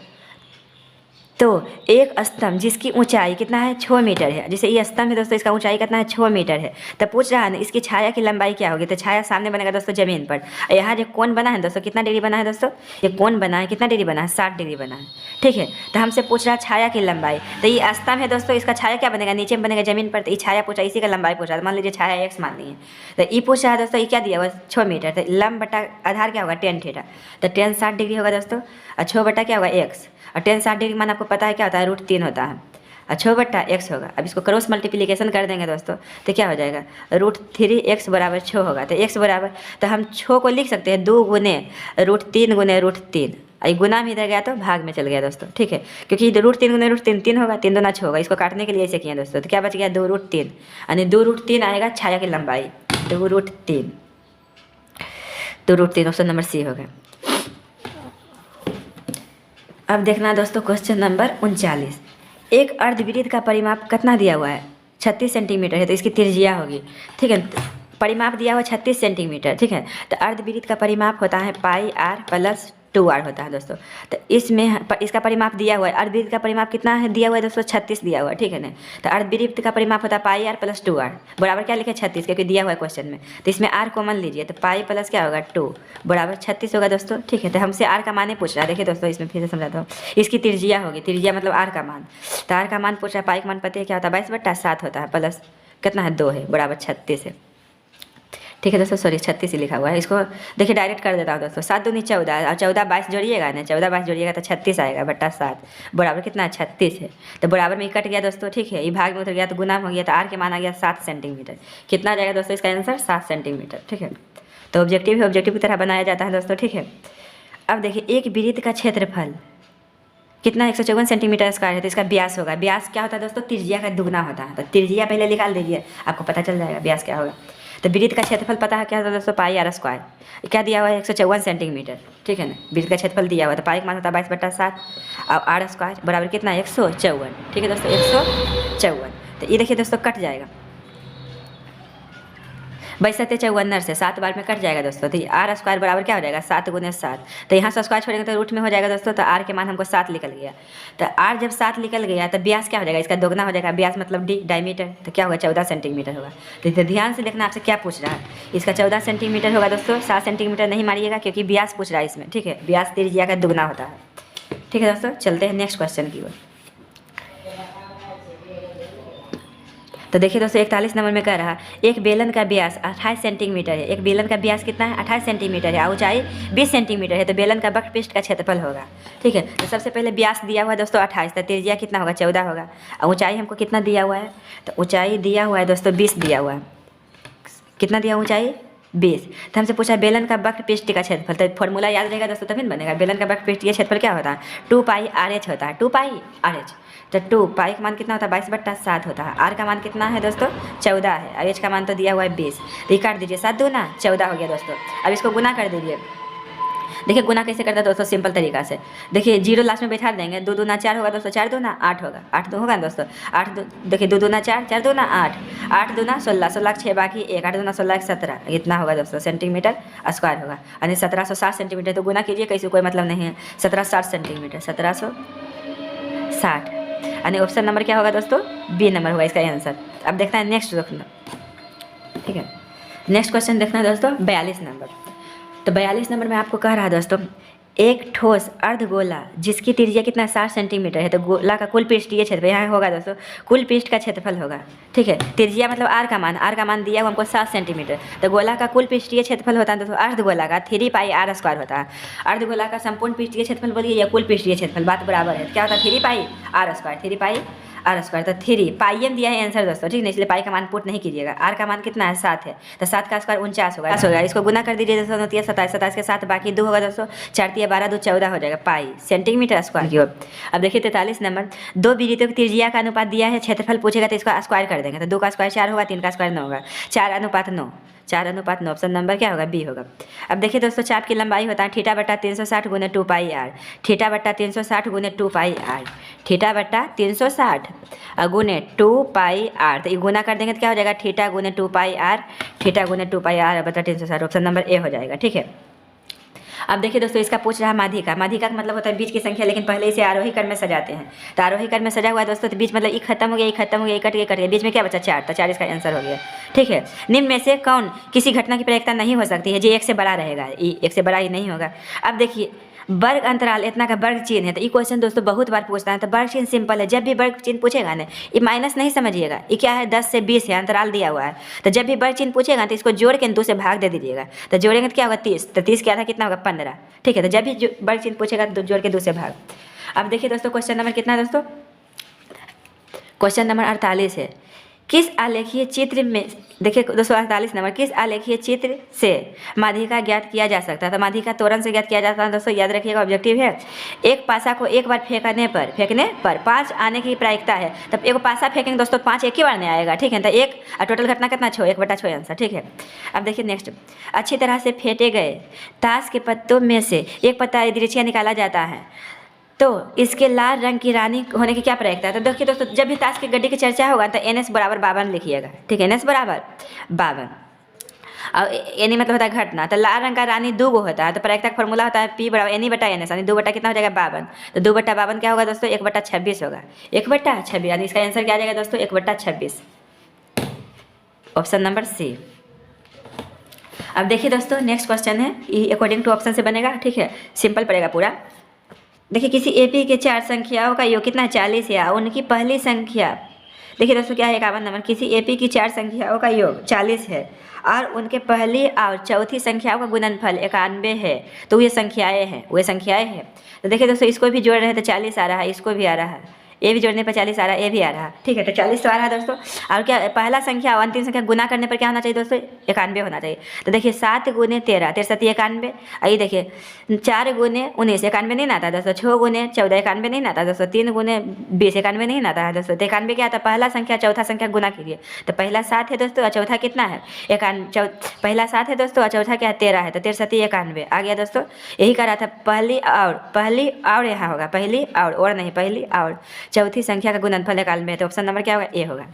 तो एक स्तंभ जिसकी ऊंचाई कितना है? 6 मीटर है। जैसे ये स्तंभ है दोस्तों, इसका ऊंचाई कितना है? 6 मीटर है। तो पूछ रहा है ना इसकी छाया की लंबाई क्या होगी? तो छाया सामने बनेगा दोस्तों जमीन पर। यहाँ जो कोण बना है दोस्तों, कितना डिग्री बना है दोस्तों? ये कोण बना है, कितना डिग्री बना है? 60 डिग्री बना है। ठीक है, तो हमसे पूछ रहा है छाया की लंबाई। तो ये स्तंभ है दोस्तों, इसका छाया क्या बनेगा? नीचे में बनेगा जमीन पर। तो ये छाया पूछा, इसी का लंबाई पूछा, मान लीजिए छाया x मान लीजिए। तो ये पूछ रहा है दोस्तों, ये क्या दिया हुआ? 6 मीटर। तो लंब बटा आधार क्या होगा? tan theta. तो tan 60 डिग्री होगा दोस्तों, और 6 बटा क्या होगा? x। और tan 60 डिग्री मान आपको पता है क्या होता है? √3 होता है, और 6/x होगा। अब इसको क्रॉस मल्टीप्लिकेशन कर देंगे दोस्तों, तो क्या हो जाएगा? √3x बराबर 6 होगा। तो x बराबर, तो हम 6 को लिख सकते हैं 2 गुने √3 गुने √3। ये गुना में इधर गया तो भाग में चल गया दोस्तों। ठीक है, क्योंकि √3 गुने √3 3 होगा, 3 दूना 6 होगा। इसको काटने के लिए ऐसे किया दोस्तों, तो क्या बच गया? 2√3, यानी 2√3 आएगा छाया की लंबाई। 2√3 ऑप्शन नंबर सी होगा। अब देखना दोस्तों क्वेश्चन नंबर 39। एक अर्धवृत्त का परिमाप कितना दिया हुआ है? 36 सेंटीमीटर है, तो इसकी त्रिज्या होगी। ठीक है, परिमाप दिया हुआ 36 सेंटीमीटर। ठीक है, तो अर्धवृत्त का परिमाप होता है πr + 2r होता है दोस्तों। तो इसमें इसका परिमाप दिया हुआ है। अर्धवृत्त का परिमाप कितना है दिया हुआ है दोस्तों? 36 दिया हुआ है। ठीक है ना, तो अर्धवृत्त का परिमाप होता है πr + 2r बराबर क्या लिखे? 36, क्योंकि दिया हुआ है क्वेश्चन में। तो इसमें r कॉमन लीजिए, तो पाई प्लस क्या होगा? 2 बराबर 36 होगा दोस्तों। ठीक है, तो हमसे r का मान ही पूछ रहा है। देखिए दोस्तों इसमें फिर से समझाता हूँ, इसकी त्रिज्या होगी, त्रिज्या मतलब r का मान। तो r का मान पूछ रहा है, पाई का मान पता है क्या होता है? 22/7 होता है, प्लस कितना है? 2 है, बराबर 36 है। ठीक है दोस्तों, सॉरी 36 ही लिखा हुआ है। इसको देखिए डायरेक्ट कर देता हूँ दोस्तों। 7 दूनी 14, और 14 22 जोड़िएगा ना, 14 22 जोड़िएगा तो 36 आएगा बट्टा 7 बराबर कितना है? 36 है। तो बराबर में कट गया दोस्तों। ठीक है, ये भाग में उतर गया तो गुना हो गया, तो आर के मान आ गया 7 सेंटीमीटर। कितना आ जाएगा दोस्तों इसका आंसर? 7 सेंटीमीटर। ठीक है, तो ऑब्जेक्टिव है, ऑब्जेक्टिव की तरह बनाया जाता है दोस्तों। ठीक है, अब देखिए एक वृत्त का क्षेत्रफल कितना? 154 सेंटीमीटर स्क्वायर है, तो इसका व्यास होगा। व्यास क्या होता है दोस्तों? त्रिज्या का दुगना होता है। तो त्रिज्या पहले निकाल दीजिए, आपको पता चल जाएगा व्यास क्या होगा। तो वृत्त का क्षेत्रफल पता है क्या होता है दोस्तों? πr²। क्या दिया हुआ है? 154 सेंटीमीटर। ठीक है ना, वृत्त का क्षेत्रफल दिया हुआ है, तो पाई का मान होता है 22/7, और r² बराबर कितना है? 154। ठीक है दोस्तों, 154। तो ये देखिए दोस्तों कट जाएगा, 52 से 7 बार में कट जाएगा दोस्तों। तो r² बराबर क्या हो जाएगा? 7 गुने 7। तो यहाँ से स्क्वायर छोड़ेंगे तो रूट में हो जाएगा दोस्तों। तो r के मान हमको 7 निकल गया। तो r जब 7 निकल गया तो व्यास क्या हो जाएगा? इसका दोगुना हो जाएगा। व्यास मतलब d, डायमीटर। तो क्या होगा? 14 सेंटीमीटर होगा। तो ध्यान से देखना आपसे क्या पूछ रहा है। इसका 14 सेंटीमीटर होगा दोस्तों। 7 सेंटीमीटर नहीं मारिएगा, क्योंकि व्यास पूछ रहा है इसमें। ठीक है, व्यास त्रिज्या का दुगुना होता है। ठीक है दोस्तों, चलते हैं नेक्स्ट क्वेश्चन की ओर। तो देखिए दोस्तों 41 नंबर में कह रहा एक बेलन का व्यास 28 सेंटीमीटर है। एक बेलन का व्यास कितना है? 28 सेंटीमीटर है। ऊंचाई 20 सेंटीमीटर है। तो बेलन का वक्र पृष्ठ का क्षेत्रफल होगा। ठीक है, तो सबसे पहले व्यास दिया हुआ है दोस्तों 28, तो त्रिज्या कितना होगा? 14 होगा। और ऊंचाई हमको कितना दिया हुआ है? तो ऊंचाई दिया हुआ है दोस्तों 20 दिया हुआ है। कितना दिया ऊंचाई? 20। तो हमसे पूछा बेलन का वक्र पृष्ठ का क्षेत्रफल। तो फॉर्मूला याद रहेगा दोस्तों तभी बनेगा। बेलन का वक्र पृष्ठ का क्षेत्रफल क्या होता है? 2 पाई RH होता है। 2 पाई RH। तो 2 पाई का मान कितना होता है? 22/7 होता है। R का मान कितना है दोस्तों? 14 है। और H का मान तो दिया हुआ है 20। तो ये काट दीजिए, 7 दूना 14 हो गया दोस्तों। अब इसको गुना कर दीजिए। देखिए गुना कैसे करता है दोस्तों? सिंपल तरीका से। देखिए 0 लास्ट में बैठा देंगे। 2 दूना 4 होगा दोस्तों, 4 दूना 8 होगा। 8 दो होगा दोस्तों, 8 दो, देखिए 2 दूना 4, 4 दूना 8, 8 दूना 16, 16 6 बाकी 1, 8 दूना 16 17, इतना होगा दोस्तों सेंटीमीटर स्क्वायर होगा। यानी 1760 सेंटीमीटर। तो गुना कीजिए, कैसे कोई मतलब नहीं है। 1760 सेंटीमीटर, 1760। यानी ऑप्शन नंबर क्या होगा दोस्तों? बी नंबर होगा इसका आंसर। अब देखना है नेक्स्ट देखना। ठीक है, नेक्स्ट क्वेश्चन देखना है दोस्तों 42 नंबर। तो 42 नंबर में आपको कह रहा है दोस्तों एक ठोस अर्धगोला जिसकी त्रिज्या कितना 60 सेंटीमीटर है। तो गोला का कुल पृष्ठीय क्षेत्रफल यहाँ होगा दोस्तों, कुल पृष्ठ का क्षेत्रफल होगा। ठीक है, त्रिज्या मतलब आर का मान दिया हुआ हमको 60 सेंटीमीटर। तो गोला का कुल पृष्ठीय क्षेत्रफल होता है दोस्तों अर्धगोला का 3 पाई R स्क्वायर होता है। अर्धगोला का संपूर्ण पृष्ठीय क्षेत्रफल बोलिए या कुल पृष्ठीय क्षेत्रफल, बात बराबर है। क्या होता है? 3 पाई R स्क्वायर, 3 पाई R स्क्वायर। तो 3 पाई एम दिया है आंसर दोस्तों। ठीक है, इसलिए पाई का मान पुट नहीं कीजिएगा। R का मान कितना है? 7 है। तो 7 का स्क्वायर 49 होगा। इसको गुना कर दीजिए दोस्तों, 27, 27 के साथ बाकी 2 होगा दोस्तों, 4 3 12, 2 14 हो जाएगा पाई सेंटीमीटर स्क्वायर की ओर। अब देखिए 43 नंबर, 2 वृत्तों की त्रिज्या का अनुपात दिया है, क्षेत्रफल पूछेगा तो इसका स्क्वायर कर देंगे। तो 2 का स्क्वायर 4 होगा, 3 का स्क्वायर 9 होगा, 4:9, 4:9। ऑप्शन नंबर क्या होगा? बी होगा। अब देखिए दोस्तों चाप की लंबाई होता है θ/360 गुने 2 पाई R, θ/360 गुने 2 पाई R, θ/360 गुने 2 पाई R। तो ये गुना कर देंगे तो क्या हो जाएगा? θ गुने 2 पाई R, θ गुने 2 पाई R बटा 360। ऑप्शन नंबर ए हो जाएगा। ठीक है, अब देखिए दोस्तों इसका पूछ रहा है माध्यिका। माध्यिका का मतलब होता है बीच की संख्या, लेकिन पहले इसे आरोही क्रम में सजाते हैं। तो आरोही क्रम में सजा हुआ है दोस्तों, तो बीच मतलब ई खत्म हो गया, ई खत्म हो गया, कट गया, बीच में क्या बचा? 4। तो 4 इसका आंसर हो गया। ठीक है, निम्न में से कौन किसी घटना की प्रायिकता नहीं हो सकती है? जो 1 से बड़ा रहेगा, ई 1 से बड़ा ही नहीं होगा। अब देखिए वर्ग अंतराल इतना का वर्ग चिन्ह है। तो ये क्वेश्चन दोस्तों बहुत बार पूछता है। तो वर्ग चिन्ह सिंपल है, जब भी वर्ग चिन्ह पूछेगा ना, ये माइनस नहीं समझिएगा, ये क्या है? 10 से 20 है, अंतराल दिया हुआ है। तो जब भी वर्ग चिन्ह पूछेगा तो इसको जोड़ के 2 से भाग दे दीजिएगा। तो जोड़ेंगे तो क्या होगा? 30। तो 30 क्या था? कितना होगा? 15। ठीक है, तो जब भी वर्ग चिन्ह पूछेगा तो जोड़ के 2 से भाग। अब देखिए दोस्तों क्वेश्चन नंबर कितना है दोस्तों? क्वेश्चन नंबर 48 है। किस आलेखीय चित्र में, देखिए दोस्तों 48 नंबर, किस आलेखीय चित्र से माध्यिका ज्ञात किया जा सकता है? तो माध्यिका त्वरण से ज्ञात किया जाता है दोस्तों, याद रखिएगा। ऑब्जेक्टिव है एक पासा को एक बार फेंकने पर 5 आने की प्रायिकता है। तब एक पासा फेंकेंगे दोस्तों 5 एक ही बार नहीं आएगा। ठीक है, तो एक टोटल घटना कितना? 6, 1/6 आंसर। ठीक है, अब देखिए नेक्स्ट, अच्छी तरह से फेंटे गए ताश के पत्तों में से एक पत्ता दृश्य निकाला जाता है तो इसके लाल रंग की रानी होने की क्या प्रायिकता है? तो देखिए दोस्तों जब भी ताश की गड्डी की चर्चा होगा तो NS बराबर 52 लिखिएगा। ठीक है, NS बराबर 52। और एनी मतलब होता है घटना। तो लाल रंग का रानी 2 होता है, तो प्रायिकता का फॉर्मूला होता है P बराबर NE/NS, यानी 2 बटा कितना हो जाएगा? 52। तो 2/52 क्या होगा दोस्तों? 1/26 होगा, 1/26। यानी इसका आंसर क्या आ जाएगा दोस्तों? 1/26। Option number C. अब देखिए दोस्तों नेक्स्ट क्वेश्चन है, ये अकॉर्डिंग टू ऑप्शन से बनेगा। ठीक है, सिंपल पड़ेगा पूरा। देखिए किसी AP के 4 संख्याओं का योग कितना है? 40 है। उनकी पहली संख्या, देखिए दोस्तों क्या है? 51 नंबर, किसी AP की 4 संख्याओं का योग 40 है और उनके पहली और चौथी संख्याओं का गुणनफल 91 है। तो ये संख्याएँ हैं, तो देखिए दोस्तों इसको भी जोड़ रहे हैं तो 40 आ रहा है, इसको भी आ रहा है, ए भी जोड़ने पर 40 आ रहा है, ए भी आ रहा है। ठीक है, तो 40 तो आ रहा है दोस्तों। और क्या पहला संख्या और अंतिम संख्या गुना करने पर क्या होना चाहिए दोस्तों? 91 होना चाहिए। तो देखिए 7 गुने 13, 63 91। ये देखिए 4 गुने 19 91 नहीं आता दोस्तों, 6 गुने 14 91 नहीं आता दोस्तों, 3 गुने 20 91 नहीं आता है दोस्तों। तो 91 क्या आता है? पहला संख्या चौथा संख्या गुना कीजिए। तो पहला 7 है दोस्तों और चौथा कितना है? 91। पहला 7 है दोस्तों और चौथा क्या है? 13 है। तो 63 91 आ गया दोस्तों। यही कह रहा था पहली और यहाँ होगा, पहली और नहीं, पहली और चौथी संख्या का गुणनफल 91 है। तो ऑप्शन नंबर क्या होगा? ए होगा।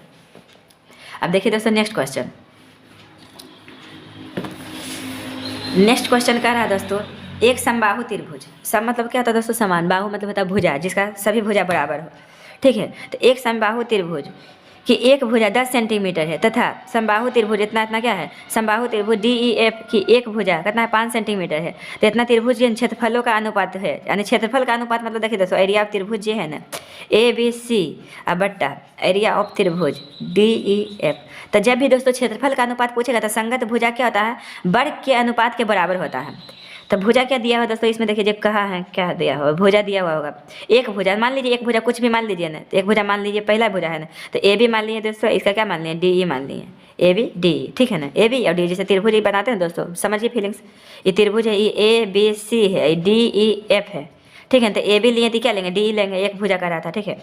अब देखिए दोस्तों नेक्स्ट क्वेश्चन कह रहा है दोस्तों एक समबाहु त्रिभुज। सम मतलब क्या होता है दोस्तों? समान। बाहु मतलब होता है भुजा, जिसका सभी भुजा बराबर हो। ठीक है, तो एक समबाहु त्रिभुज कि एक भुजा 10 सेंटीमीटर है तथा समबाहु त्रिभुज इतना इतना क्या है, समबाहु त्रिभुज DEF की एक भुजा कितना है 5 सेंटीमीटर है, तो इतना त्रिभुज के क्षेत्रफलों का अनुपात है, यानी क्षेत्रफल का अनुपात मतलब देखिए दोस्तों एरिया ऑफ त्रिभुज ये है ना ABC बट्टा एरिया ऑफ त्रिभुज DEF। तो जब भी दोस्तों क्षेत्रफल का अनुपात पूछेगा तो संगत भुजा क्या होता है, वर्ग के अनुपात के बराबर होता है। तो भुजा क्या दिया हुआ दोस्तों, इसमें देखिए जब कहा है क्या दिया हुआ, भुजा दिया हुआ होगा। एक भुजा मान लीजिए, एक भुजा कुछ भी मान लीजिए ना, तो एक भुजा मान लीजिए पहला भुजा है ना, तो AB मान लीजिए दोस्तों, इसका क्या मान लिए DE मान लिए, AB DE, ठीक है ना। AB और DE जैसे त्रिभुज ही बनाते हैं दोस्तों, समझिए फीलिंग्स। ये त्रिभुज है, ये ABC है, DEF है, ठीक है। तो AB लिए तो क्या लेंगे, DE लेंगे, एक भुजा का रहा था, ठीक है।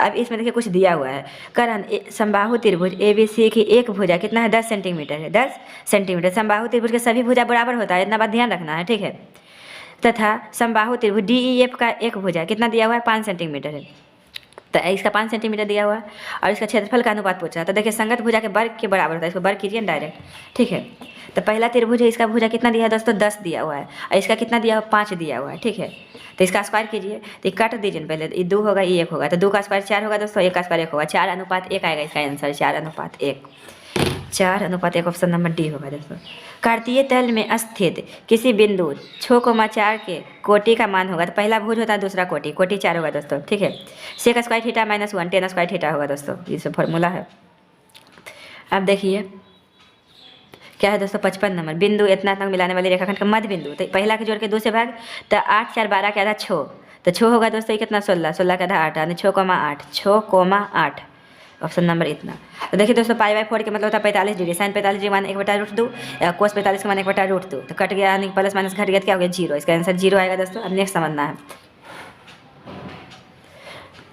अब इसमें देखिए कुछ दिया हुआ है, करण समबाहु त्रिभुज ABC की एक भुजा कितना है 10 सेंटीमीटर है, 10 सेंटीमीटर। समबाहु त्रिभुज के सभी भुजा बराबर होता है, इतना बात ध्यान रखना है, ठीक है। तथा समबाहु त्रिभुज DEF का एक भुजा कितना दिया हुआ है 5 सेंटीमीटर है, तो इसका 5 सेंटीमीटर दिया हुआ है और इसका क्षेत्रफल का अनुपात पूछ रहा है। तो देखिए संगत भुजा के वर्ग के बराबर होता है, इसको वर्ग कीजिए डायरेक्ट, ठीक है। तो पहला त्रिभुज है, इसका भुजा कितना दिया है दोस्तों 10 दिया हुआ है और इसका कितना दिया हुआ 5 दिया हुआ है, ठीक है। तो इसका स्क्वायर कीजिए, तो काट दीजिए पहले, ये 2 होगा ये 1 होगा, तो 2 का स्क्वायर 4 होगा दोस्तों, 1 का स्क्वायर 1 होगा, 4:1 आएगा इसका आंसर, 4:1, 4:1 ऑप्शन नंबर डी होगा दोस्तों। कार्तीय तल में स्थित किसी बिंदु 6,4 के कोटि का मान होगा, तो पहला भुज होता है, दूसरा कोटि, कोटि 4 होगा दोस्तों, ठीक है। Sec square theta -1 tan square theta होगा दोस्तों, ये सब फॉर्मूला है। अब देखिए क्या है दोस्तों 55 नंबर, बिंदु इतना तक मिलाने वाली रेखाखंड का मध्य बिंदु, तो पहला के जोड़ के 2 से भाग, तो 8 4 12 के आधा 6, तो 6 होगा दोस्तों, ये कितना 16, 16 के आधा 8, यानी 6,8, 6,8 ऑप्शन नंबर इतना। तो देखिए दोस्तों π/4 के मतलब होता है 45 डिग्री, साइन 45 डिग्री मान 1/√2 या कोस 45 का मान 1/√2, तो कट गया यानी प्लस माइनस घट गया तो क्या हो गया 0, इसका आंसर 0 आएगा दोस्तों। अब नेक्स्ट समझना है,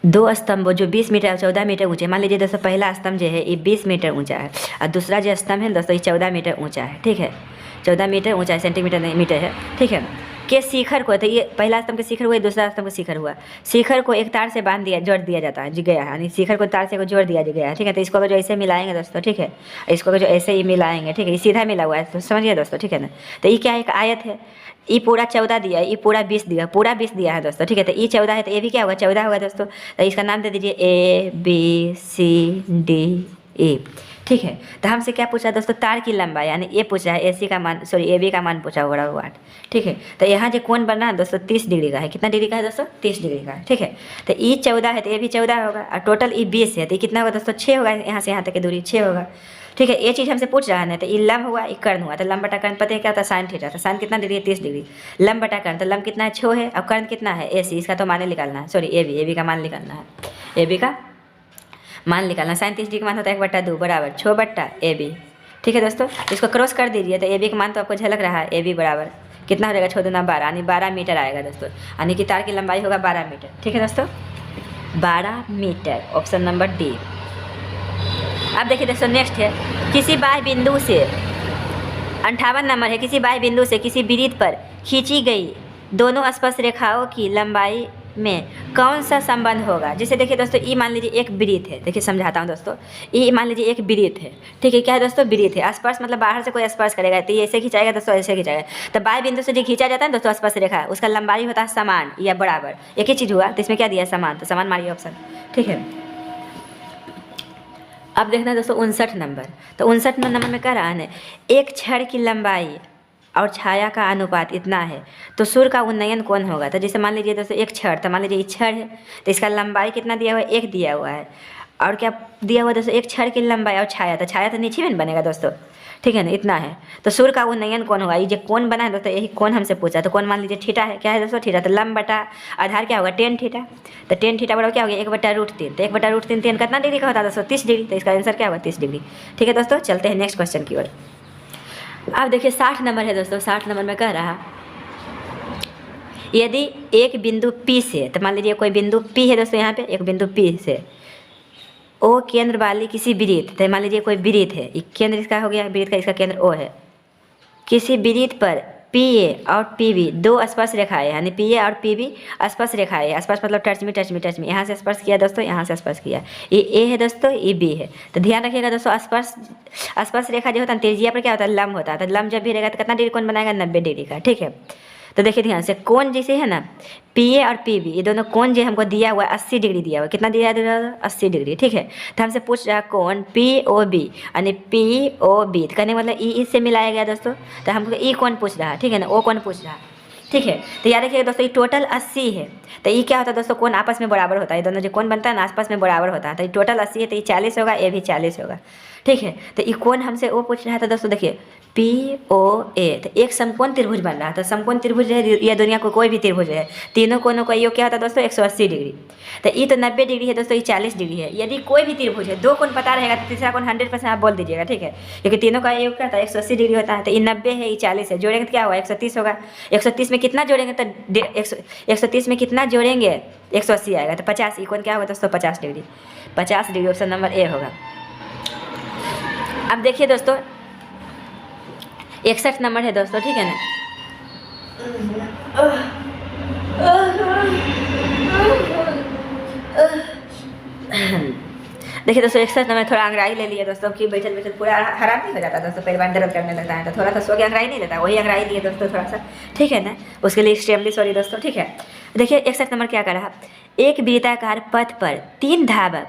2 स्तंभ जो 20 मीटर और 14 मीटर ऊंचे, मान लीजिए दोस्तों पहला स्तंभ जो है ये 20 मीटर ऊंचा है और दूसरा जो स्तंभ है दोस्तों ये 14 मीटर ऊंचा है, ठीक है। 14 मीटर ऊंचा है, सेंटीमीटर नहीं मीटर है, ठीक है। के शिखर को, तो ये पहला स्तंभ का शिखर हुआ, दूसरा स्तंभ का शिखर हुआ, शिखर को एक तार से बांध दिया, जोड़ दिया जाता है, गया है, यानी शिखर को तार से को जोड़ दिया गया है, ठीक है। तो इसको अगर जो ऐसे मिलाएंगे दोस्तों, ठीक है, इसको अगर जो ऐसे ही मिलाएंगे, ठीक है, ये सीधा मिला हुआ है, तो समझिए दोस्तों, ठीक है ना। तो ये क्या है, एक आयत है, ये पूरा 14 दिया है, ये पूरा 20 दिया, पूरा 20 दिया है दोस्तों, ठीक है। तो ये 14 है, तो ये भी क्या होगा 14 होगा दोस्तों। तो इसका नाम दे दीजिए ABCDE, ठीक है। तो हमसे क्या पूछा दोस्तों, तार की लंबाई, यानी ये पूछा है AC का मान, सॉरी AB का मान पूछा होगा वाट, ठीक है। तो यहाँ जो कोण बन रहा है दोस्तों 30 डिग्री का है, कितना डिग्री का है दोस्तों 30 डिग्री का है, ठीक है। तो ये 14 है तो ये भी 14 होगा और टोटल ये 20 है, तो ये कितना होगा दोस्तों 6 होगा, यहाँ से यहाँ तक की दूरी 6 होगा, ठीक है। ये चीज़ हमसे पूछ रहा है ना, तो ये लंब हुआ, ये कर्ण हुआ, तो लंब बटा कर्ण पता है क्या होता है साइन थीटा, तो साइन कितना डिग्री है 30 डिग्री, लंब बटा कर्ण, तो लंब कितना है 6 है और कर्ण कितना है AC, इसका तो मान निकालना है, सॉरी AB का मान निकालना है, AB का मान निकालना, साइन 30 डिग्री का मान होता है 1/2 बराबर 6/AB, ठीक है दोस्तों। इसको क्रॉस कर दीजिए, तो AB का मान तो आपको झलक रहा है, AB बराबर कितना हो जाएगा 6 दूना 12, यानी 12 मीटर आएगा दोस्तों, यानी कि तार की लंबाई होगा 12 मीटर, ठीक है दोस्तों, 12 मीटर ऑप्शन नंबर डी। अब देखिए दोस्तों नेक्स्ट है, किसी बाह्य बिंदु से 58 नंबर है, किसी बाह्य बिंदु से किसी वृत्त पर खींची गई दोनों स्पर्श रेखाओं की लंबाई में कौन सा संबंध होगा। जैसे देखिए दोस्तों ई मान लीजिए एक वृत्त है, देखिए समझाता हूँ दोस्तों, ई मान लीजिए एक वृत्त है, ठीक है। क्या है दोस्तों वृत्त है, स्पर्श मतलब बाहर से कोई स्पर्श करेगा तो ये ऐसे खिंचाएगा दोस्तों, ऐसे खिंचाएगा, तो बाह्य बिंदु से जो खींचा जाता है दोस्तों स्पर्श रेखा, उसका लंबाई होता है समान या बराबर, एक ही चीज़ हुआ, तो इसमें क्या दिया है समान, तो समान मारिए ऑप्शन, ठीक है। अब देखना दोस्तों 59 नंबर, तो 59 नंबर में कह रहा है एक छड़ की लंबाई और छाया का अनुपात इतना है तो सूर्य का उन्नयन कौन होगा। तो जैसे मान लीजिए दोस्तों एक छड़, तो मान लीजिए ये छड़ है, तो इसका लंबाई कितना दिया हुआ है 1 दिया हुआ है, और क्या दिया हुआ है दोस्तों एक छड़ की लंबाई और छाया, तो छाया तो नीचे में बनेगा दोस्तों, ठीक है ना, इतना है। तो सूर्य का उन्नयन कौन होगा, ये जो कौन बना है दोस्तों यही कौन हमसे पूछा, तो कौन मान लीजिए थीटा है, क्या है दोस्तों थीटा, तो लंब बटा आधार क्या होगा tan थीटा, तो tan थीटा बराबर क्या हो गया 1/√3, तो 1/√3 tan कितना डिग्री का होता है दोस्तों 30 डिग्री, तो इसका आंसर क्या होगा 30 डिग्री, ठीक है दोस्तों। चलते हैं नेक्स्ट क्वेश्चन की ओर। अब देखिए 60 नंबर है दोस्तों, 60 नंबर में कह रहा यदि एक बिंदु P से, तो मान लीजिए कोई बिंदु P है दोस्तों, यहाँ पे एक बिंदु P से O केंद्र वाली किसी वृत्त, तो मान लीजिए कोई वृत्त है, ये केंद्र इसका हो गया वृत्त का, इसका केंद्र O है, किसी वृत्त पर PA और PB दो स्पर्श रेखाएं, यानी PA और PB स्पर्श रेखाएं, स्पर्श मतलब टच में टच में टच में, यहाँ से स्पर्श किया दोस्तों, यहाँ से स्पर्श किया, ये A है दोस्तों, ये B है, तो ध्यान रखिएगा दोस्तों स्पर्श रेखा जो होता है त्रिज्या पर क्या होता है लंब होता है, तो लंब जब भी रहेगा तो कितना डिग्री कोण बनाएगा 90 डिग्री का, ठीक है। तो देखिए ध्यान से, कोण जैसे है ना PA और PB, ये दोनों कोण जो हमको दिया हुआ है 80 डिग्री दिया हुआ है। कितना दिया है? 80 डिग्री। ठीक है, तो हमसे पूछ रहा है कोण POB, यानी POB, तो कहने का मतलब ई से मिलाया गया दोस्तों, तो हमको ई कोण पूछ रहा है। ठीक है ना, ओ कोण पूछ रहा है। ठीक है, तो याद रखिएगा दोस्तों, ये टोटल 80 है, तो ये क्या होता है दोस्तों, कोण आपस में बराबर होता है, ये दोनों जो कोण बनता है ना आपस में बराबर होता है, तो ये टोटल 80 है, तो ये 40 होगा, ये भी 40 होगा। ठीक है, तो ये कोण हमसे वो पूछ रहा है, तो दोस्तों देखिए POA, तो एक समकोण त्रिभुज बन रहा है, तो समकोण त्रिभुज है या दुनिया को कोई भी त्रिभुज है, तीनों कोणों का योग क्या होता है दोस्तों, 180 डिग्री। तो ये तो 90 डिग्री है दोस्तों, ये 40 डिग्री है। यदि कोई भी त्रिभुज है, दो कोण पता रहेगा तो तीसरा कोण 100% आप बोल दीजिएगा। ठीक है, क्योंकि तीनों का योग क्या होता है, 180 डिग्री होता है, तो ये 90 है, ये 40 है, जोड़ेंगे तो क्या होगा, 130 होगा। 130 में कितना जोड़ेंगे तो 130 में कितना जोड़ेंगे, 180 आएगा, तो 50, ये कोण क्या होगा दोस्तों, 50 degree. 50 degree option number A होगा। अब देखिए दोस्तों 61 नंबर है दोस्तों। ठीक है ना, देखिए दोस्तों 61 नंबर, थोड़ा अंगड़ाई ले लिया दोस्तों, कि बैठल बैठल पूरा हराम नहीं हो जाता दोस्तों, परिवार दर्द करने लगता है, तो थोड़ा सा सो के अंगड़ाई नहीं लेता, वही अंगड़ाई लिए दोस्तों थोड़ा सा। ठीक है ना, उसके लिए एक्सट्रीमली सॉरी दोस्तों। ठीक है, देखिए 61 नंबर क्या कर रहा, एक वृत्ताकार पथ पर 3 धावक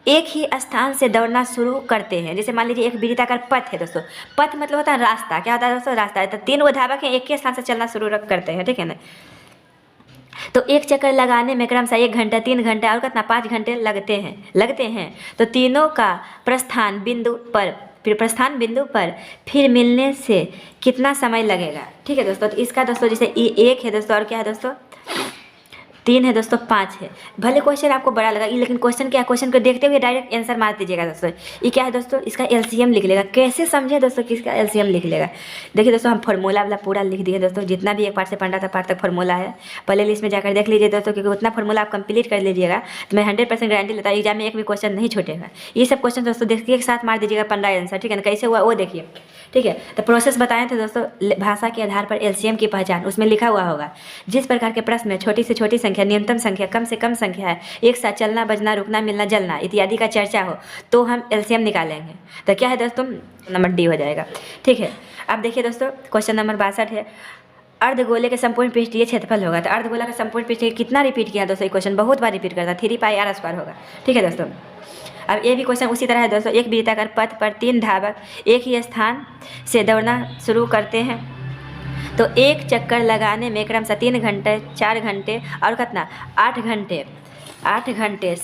एक ही स्थान से दौड़ना शुरू करते हैं। जैसे मान लीजिए एक वृत्ताकार पथ है दोस्तों, पथ मतलब होता है रास्ता, क्या होता है दोस्तों, रास्ता है, तो 3 वो धावक हैं, एक ही स्थान से चलना शुरू करते हैं। ठीक है ना, तो एक चक्कर लगाने में क्रमशः 1 घंटा, 3 घंटा और कितना 5 घंटे लगते हैं। तो तीनों का प्रस्थान बिंदु पर फिर मिलने से कितना समय लगेगा। ठीक है दोस्तों, तो इसका दोस्तों जैसे ये 1 है दोस्तों, और क्या है दोस्तों 3 है दोस्तों, 5 है। भले क्वेश्चन आपको बड़ा लगा, लेकिन क्वेश्चन क्या है, क्वेश्चन को देखते हुए डायरेक्ट आंसर मार दीजिएगा दोस्तों। ये क्या है दोस्तों, इसका LCM लिख लेगा। कैसे समझे दोस्तों कि इसका LCM लिख लेगा, देखिए दोस्तों हम फार्मूला वाला पूरा लिख दिए दोस्तों, जितना भी एक पार्ट से 15 पार्ट तक फार्मूला है, पहले लिस्ट में जाकर देख लीजिए दोस्तों, क्योंकि उतना फार्मूला आप कंप्लीट कर लीजिएगा तो मैं 100% गारंटी लेता हूँ एग्जाम में एक भी क्वेश्चन नहीं छूटेगा। ये सब क्वेश्चन दोस्तों देखिए एक साथ मार दीजिएगा 15 आंसर। ठीक है ना, कैसे हुआ वो देखिए। ठीक है, तो प्रोसेस बताए थे दोस्तों, भाषा के आधार पर LCM की पहचान, उसमें लिखा हुआ होगा जिस प्रकार के प्रश्न में छोटी से छोटी संख्या, न्यूनतम संख्या, कम से कम संख्या है, एक साथ चलना, बजना, रुकना, मिलना, जलना इत्यादि का चर्चा हो तो हम LCM निकालेंगे। तो क्या है दोस्तों, नंबर डी हो जाएगा। ठीक है, अब देखिए दोस्तों क्वेश्चन नंबर 62 है, अर्धगोले के संपूर्ण पृष्ठीय क्षेत्रफल होगा। तो अर्धगोला का संपूर्ण पृष्ठीय कितना रिपीट किया दोस्तों, ये क्वेश्चन बहुत बार रिपीट करता है, 3πr² होगा। ठीक है दोस्तों, अब ये भी क्वेश्चन उसी तरह है दोस्तों, एक वृत्ताकार पथ पर 3 धावक एक ही स्थान से दौड़ना शुरू करते हैं, तो एक चक्कर लगाने में क्रमशः 3 घंटे, 4 घंटे और कितना 8 घंटे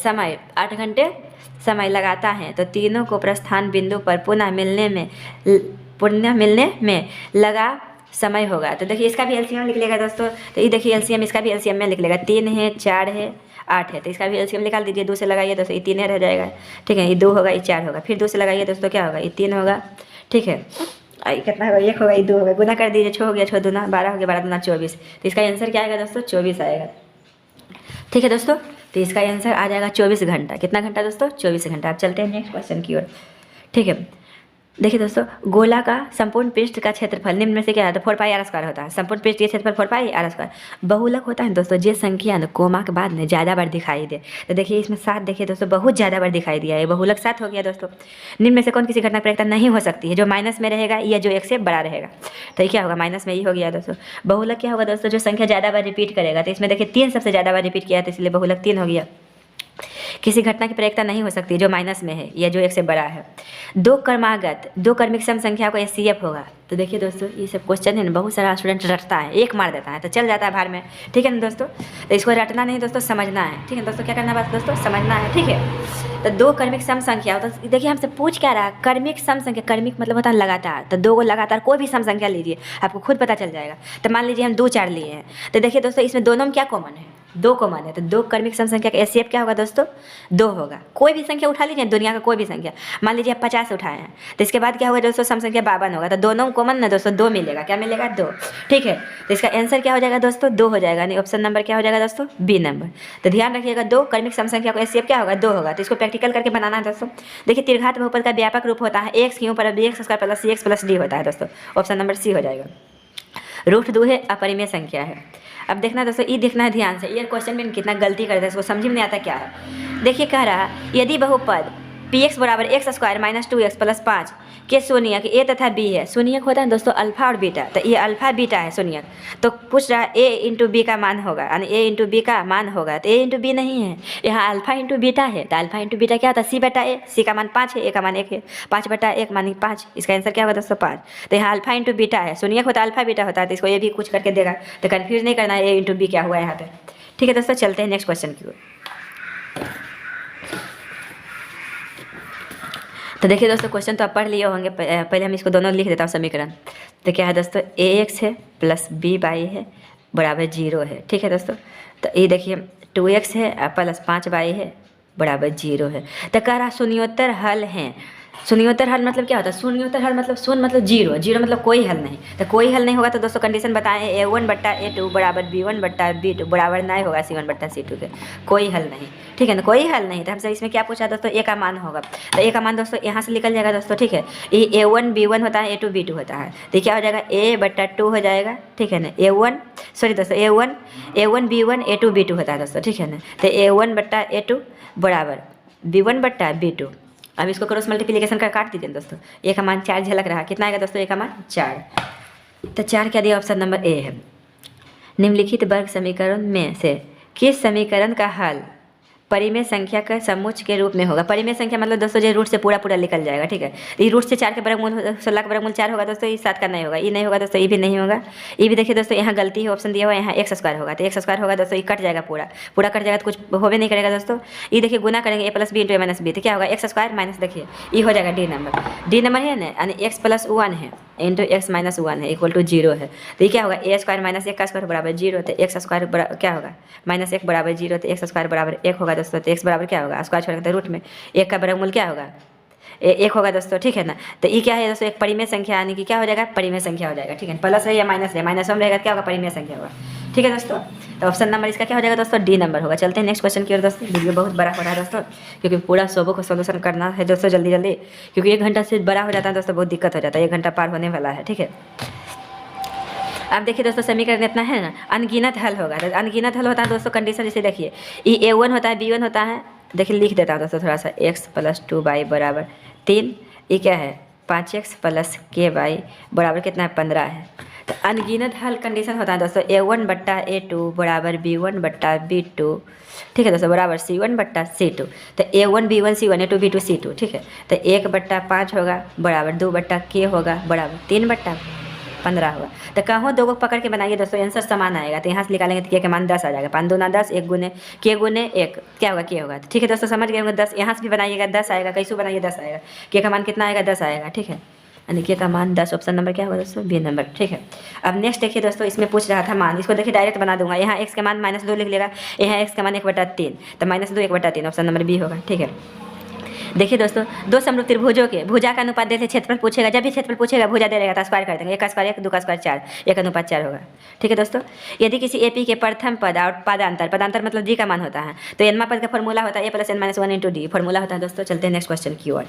समय लगाता है। तो तीनों को प्रस्थान बिंदु पर पुनः मिलने में लगा समय होगा। तो देखिए इसका भी LCM लिख लेगा दोस्तों, तो ये देखिए LCM, इसका भी LCM में लिख लेगा, 3 है, 4 है, 8 है, तो इसका भी LCM निकाल दीजिए। 2 से लगाइए दोस्तों, ये 3 रह जाएगा। ठीक है, ये 2 होगा, ये 4 होगा, फिर 2 से लगाइए दोस्तों, क्या होगा, ये 3 होगा। ठीक है, कितना होगा, 1 होगा, ये 2 होगा, गुना कर दीजिए, 6 हो गया, 6 दूना 12 हो गया, 12 दूना 24, तो इसका आंसर क्या आएगा दोस्तों, 24 आएगा। ठीक है दोस्तों, तो इसका आंसर आ जाएगा 24 घंटा। कितना घंटा दोस्तों, 24 घंटा। अब चलते हैं नेक्स्ट क्वेश्चन की ओर। ठीक है, देखिए दोस्तों गोला का संपूर्ण पृष्ठ का क्षेत्रफल निम्न में से क्या होता है, 4πr² होता है। संपूर्ण पृष्ठ के क्षेत्रफल 4πr²। बहुलक होता है दोस्तों जे संख्या न कोमा के बाद में ज़्यादा बार दिखाई दे। तो देखिए इसमें 7 देखिए दोस्तों, बहुत ज़्यादा बार दिखाई दिया है, बहुलक 7 हो गया दोस्तों। निम्न में से कौन किसी घटना प्रयोक्ता नहीं हो सकती है, जो माइनस में रहेगा या जो 1 से बड़ा रहेगा। तो ये क्या होगा, माइनस में ही हो गया दोस्तों। बहुलक क्या होगा दोस्तों, जो संख्या ज़्यादा बार रिपीट करेगा। तो इसमें देखिए 3 सबसे ज़्यादा बार रिपीट किया, तो इसलिए बहुलक 3 हो गया। किसी घटना की प्रयोक्ता नहीं हो सकती जो माइनस में है या जो 1 से बड़ा है। 2 क्रमिक सम संख्या को SCF होगा। तो देखिए दोस्तों ये सब क्वेश्चन है ना, बहुत सारा स्टूडेंट रटता है, एक मार देता है तो चल जाता है बाहर में। ठीक है ना दोस्तों, तो इसको रटना नहीं दोस्तों, समझना है। ठीक है दोस्तों, क्या करना है दोस्तों, समझना है। ठीक है, तो 2 क्रमिक सम संख्या, तो देखिए हमसे पूछ क्या रहा, क्रमिक सम संख्या, क्रमिक मतलब होता है लगातार। तो 2 को लगातार कोई भी सम संख्या लीजिए, आपको खुद पता चल जाएगा। तो मान लीजिए हम 2, 4 लिए हैं, तो देखिए दोस्तों इसमें दोनों में क्या कॉमन है, 2 कॉमन है। तो 2 क्रमिक सम संख्या का SCF क्या होगा दोस्तों, 2 होगा। कोई भी संख्या उठा लीजिए, दुनिया का कोई भी संख्या, मान लीजिए आप 50 उठाए हैं, तो इसके बाद क्या होगा दोस्तों, सम संख्या 52 होगा। तो दोनों कॉमन ना दोस्तों, 2 मिलेगा, क्या मिलेगा, 2। ठीक है, तो इसका आंसर क्या हो जाएगा दोस्तों, 2 हो जाएगा। नहीं, ऑप्शन नंबर क्या हो जाएगा दोस्तों, B नंबर। तो ध्यान रखिएगा 2 क्रमिक सम संख्या को SCF क्या होगा, 2 होगा। तो इसको प्रैक्टिकल करके बनाना है दोस्तों। देखिए त्रिघात बहुपद का व्यापक रूप होता है x के ऊपर bx² + cx + d होता है दोस्तों। ऑप्शन नंबर C हो जाएगा। √2 है, अपरिमेय संख्या है। अब देखना दोस्तों, ये देखना है ध्यान से, ये क्वेश्चन में कितना गलती करता है, इसको समझ में नहीं आता क्या है। देखिए कह रहा यदि बहुपद पी एक्स बराबर x square minus 2x plus 5 के शून्यक ए तथा बी है। शून्यक होता है दोस्तों अल्फा और बीटा, तो ये अल्फा बीटा है शून्यक। तो पूछ रहा है ए इंटू बी का मान होगा, यानी ए इंटू बी का मान होगा, तो ए इंटू बी नहीं है, यहाँ अल्फा इंटू बीटा है। तो अल्फा इंटू बीटा क्या होता है, सी बटा ए। सी का मान 5 है, ए का मान 1 है, 5 बटा 1 मानी 5। इसका आंसर क्या होगा दोस्तों 5। तो यहाँ अल्फा इंटू बीटा है, शून्यक होता है अल्फा बीटा होता है, तो इसको ये भी कुछ करके देगा, तो कन्फ्यूज नहीं करना है ए इंटू बी क्या हुआ यहाँ पे। ठीक है दोस्तों, चलते हैं नेक्स्ट क्वेश्चन की ओर। तो देखिए दोस्तों, क्वेश्चन तो आप पढ़ लिए होंगे, पहले हम इसको दोनों लिख देता हूँ समीकरण। तो क्या है दोस्तों, ए एक्स है प्लस बी वाई है बराबर 0 है। ठीक है दोस्तों, तो ये देखिए 2x है प्लस 5y है बराबर 0 है। तो कह रहा शून्योत्तर हल हैं। शून्योत्तर हल मतलब क्या होता है, शून्योत्तर हल मतलब शून्य मतलब 0, 0 मतलब कोई हल नहीं। तो कोई हल नहीं होगा तो दोस्तों कंडीशन बताएं, a1 बट्टा a2 बराबर b1 बट्टा b2 बराबर नहीं होगा c1 बट्टा c2 के। कोई हल नहीं, ठीक है ना, कोई हल नहीं। तो हमसे इसमें क्या पूछा दोस्तों, a का मान होगा। तो a का मान दोस्तों यहाँ से निकल जाएगा दोस्तों। ठीक है, ये a1 b1 होता है, a2 b2 होता है, तो क्या हो जाएगा a बट्टा 2 हो जाएगा। ठीक है ना, a1 b1 a2 b2 होता है दोस्तों। ठीक है ना, तो a1 बट्टा a2 बराबर b1 बट्टा b2। अब इसको क्रॉस मल्टीप्लिकेशन कर काट दीजिए दोस्तों। ए का मान 4 झलक रहा, कितना आएगा दोस्तों, ए का मान 4। तो 4 क्या दिया, ऑप्शन नंबर ए है। निम्नलिखित वर्ग समीकरण में से किस समीकरण का हल परिमेय संख्या का समुच्चय के रूप में होगा। परिमेय संख्या मतलब दोस्तों जो रूट से पूरा निकल जाएगा। ठीक है, ये रूट से 4 के वर्गमूल 16 का वर्गमूल 4 होगा दोस्तों, ये 7 का नहीं होगा, ये नहीं होगा दोस्तों, ये भी नहीं होगा। ये भी देखिए दोस्तों, यहाँ गलती है, ऑप्शन दिया हुआ है यहाँ एक्स स्क्वायर होगा, तो एक्स स्क्वायर होगा दोस्तों, ये कट जाएगा, पूरा कट जाएगा तो कुछ होवे नहीं करेगा दोस्तों। ये देखिए गुना करेंगे ए प्लस बी इंटू ए माइनस बी, तो क्या होगा एक्स स्क्वायर माइनस, देखिए ये हो जाएगा डी नंबर है ना, यानी एक्स प्लस 1 है इंटू एक्स माइनस 1 है इक्वल टू 0 है। तो ये क्या होगा, ए स्क्वायर माइनस 1 का स्क्वायर बराबर 0, तो एक्स स्क्वायर क्या होगा माइनस 1 बराबर 0, तो एक्स स्क्वायर बराबर 1 होगा दोस्तों। तो एक्स बराबर क्या होगा, स्क्वायर छोड़ के रूट में 1 का वर्गमूल क्या होगा 1 होगा दोस्तों। ठीक है ना, तो ये क्या है दोस्तों, एक परिमेय संख्या, यानी कि क्या हो जाएगा परिमेय संख्या हो जाएगा। ठीक है, प्लस है या माइनस है, माइनस में रहेगा क्या होगा परिमेय संख्या होगा। ठीक है दोस्तों, तो ऑप्शन नंबर इसका क्या हो जाएगा दोस्तों, डी नंबर होगा। चलते हैं नेक्स्ट क्वेश्चन की ओर दोस्तों। वीडियो बहुत बड़ा हो रहा है दोस्तों, क्योंकि पूरा सबों को सोल्यूशन करना है दोस्तों जल्दी, क्योंकि 1 घंटा से बड़ा हो जाता है दोस्तों, बहुत दिक्कत हो जाता है, 1 घंटा पार होने वाला है। ठीक है, अब देखिए दोस्तों समीकरण इतना है ना, अनगिनत हल होगा। तो अनगिनत हल होता है दोस्तों, कंडीशन जैसे देखिए ये a1 होता है b1 होता है, देखिए लिख देता हूँ दोस्तों थोड़ा सा, x प्लस 2y बराबर 3, ये क्या है 5x प्लस ky बराबर कितना है 15 है। तो अनगिनत हल कंडीशन होता है दोस्तों, a1 बट्टा a2 बराबर b1 बट्टा b2। ठीक है दोस्तों, बराबर c1 बट्टा c2। तो a1 b1 c1 a2 b2 c2। ठीक है, तो 1 बट्टा 5 होगा बराबर 2 बट्टा k होगा बराबर 3 बट्टा 15 होगा। तो कहो दो को पकड़ के बनाइए दोस्तों, आंसर समान आएगा। तो यहाँ से निकालेंगे तो के मान 10 आ जाएगा, 5 दूना 10, 1 गुने के गुने 1 क्या होगा के होगा। ठीक है दोस्तों, समझ गए होंगे 10। यहाँ से भी बनाइएगा 10 आएगा, कैसे बनाइए 10 आएगा, के का मान कितना आएगा 10 आएगा। ठीक है, यानी के का मान 10, ऑप्शन नंबर क्या होगा दोस्तों बी नंबर। ठीक है, अब नेक्स्ट देखिए दोस्तों, इसमें पूछ रहा था मान, इसको देखिए डायरेक्ट बना दूंगा। यहाँ x का मान -2 लिख लेगा, यहाँ x का मान 1/3, तो -2 1/3, ऑप्शन नंबर बी होगा। ठीक है, देखिए दोस्तों, दो समरूप त्रिभुजों के भुजा का अनुपात देते क्षेत्रफल पूछेगा, जब भी क्षेत्रफल पूछेगा भुजा दे रहेगा तो स्क्वायर कर देंगे, 1 का स्क्वायर 1, 2 का स्क्वायर 4, 1 अनुपात 4 होगा। ठीक है दोस्तों, यदि किसी एपी के प्रथम पद और पदांतर मतलब डी का मान होता है, तो एनमा पद का फॉर्मूला होता है A plus N minus 1 into D, formula होता है दोस्तों। चलते हैं नेक्स्ट क्वेश्चन की ओर।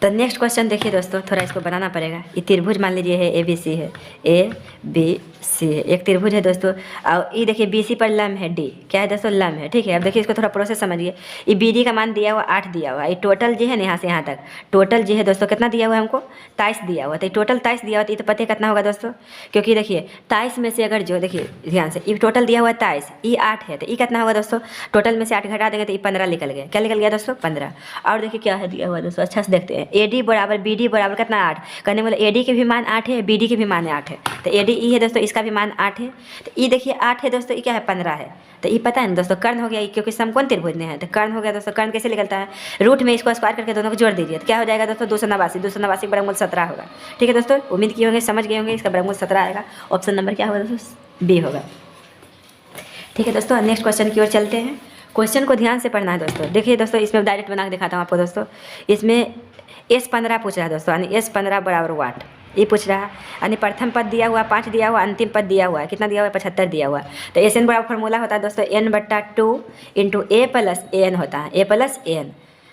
तो नेक्स्ट क्वेश्चन देखिए दोस्तों, थोड़ा इसको बनाना पड़ेगा। ये त्रिभुज मान लीजिए है ए बी सी है, ए बी सी है, एक त्रिभुज है दोस्तों। और ये देखिए बी सी पर लंब है डी, क्या है दोस्तों लंब है। ठीक है, अब देखिए इसको थोड़ा प्रोसेस समझिए। ये बी डी का मान दिया हुआ 8 दिया हुआ, ये टोटल जी है ना यहाँ से यहाँ तक टोटल जी है दोस्तों कितना दिया हुआ है हमको 23 दिया हुआ। तो टोटल 23 दिया हुआ, तो ये तो पता कितना होगा दोस्तों, क्योंकि देखिए 23 में से अगर जो देखिए ध्यान से ये टोटल दिया हुआ है 23, ये 8 है, तो ये कितना होगा दोस्तों, टोटल में से 8 घटा देंगे तो ये 15 निकल गया। क्या निकल गया दोस्तों 15। और देखिए क्या है दिया हुआ दोस्तों, अच्छा से देखते हैं, ए डी बराबर बी डी बराबर कितना 8, कहने वाले ए डी के भी मान 8 है, बी डी के भी मान 8 है, तो ए डी ई है दोस्तों, इसका भी मान 8 है। तो ये देखिए 8 है दोस्तों, ये क्या है 15 है, तो ये पता है ना दोस्तों कर्ण हो गया, क्योंकि समकोण त्रिभुज में है तो कर्ण हो गया दोस्तों। कर्ण कैसे निकलता है, रूट में इसको स्क्वायर करके दोनों को जोड़ दीजिए, तो क्या हो जाएगा दोस्तों 289, 289 वर्गमूल 17 होगा। ठीक है दोस्तों, उम्मीद किए होंगे समझ गए होंगे, इसका वर्गमूल 17 आएगा, ऑप्शन नंबर क्या होगा दोस्तों बी होगा। ठीक है दोस्तों, नेक्स्ट क्वेश्चन की ओर चलते हैं। क्वेश्चन को ध्यान से पढ़ना है दोस्तों। देखिए दोस्तों, इसमें डायरेक्ट बना के दिखाता हूँ आपको दोस्तों। इसमें S15 पूछ रहा है दोस्तों, यानी S15 बराबर वाट, ये पूछ रहा है, यानी प्रथम पद दिया हुआ 5 दिया हुआ, अंतिम पद दिया हुआ है कितना दिया हुआ है 75 दिया हुआ है। तो SN बराबर फॉर्मूला होता है दोस्तों n/2 into A plus AN होता है, A प्लस AN।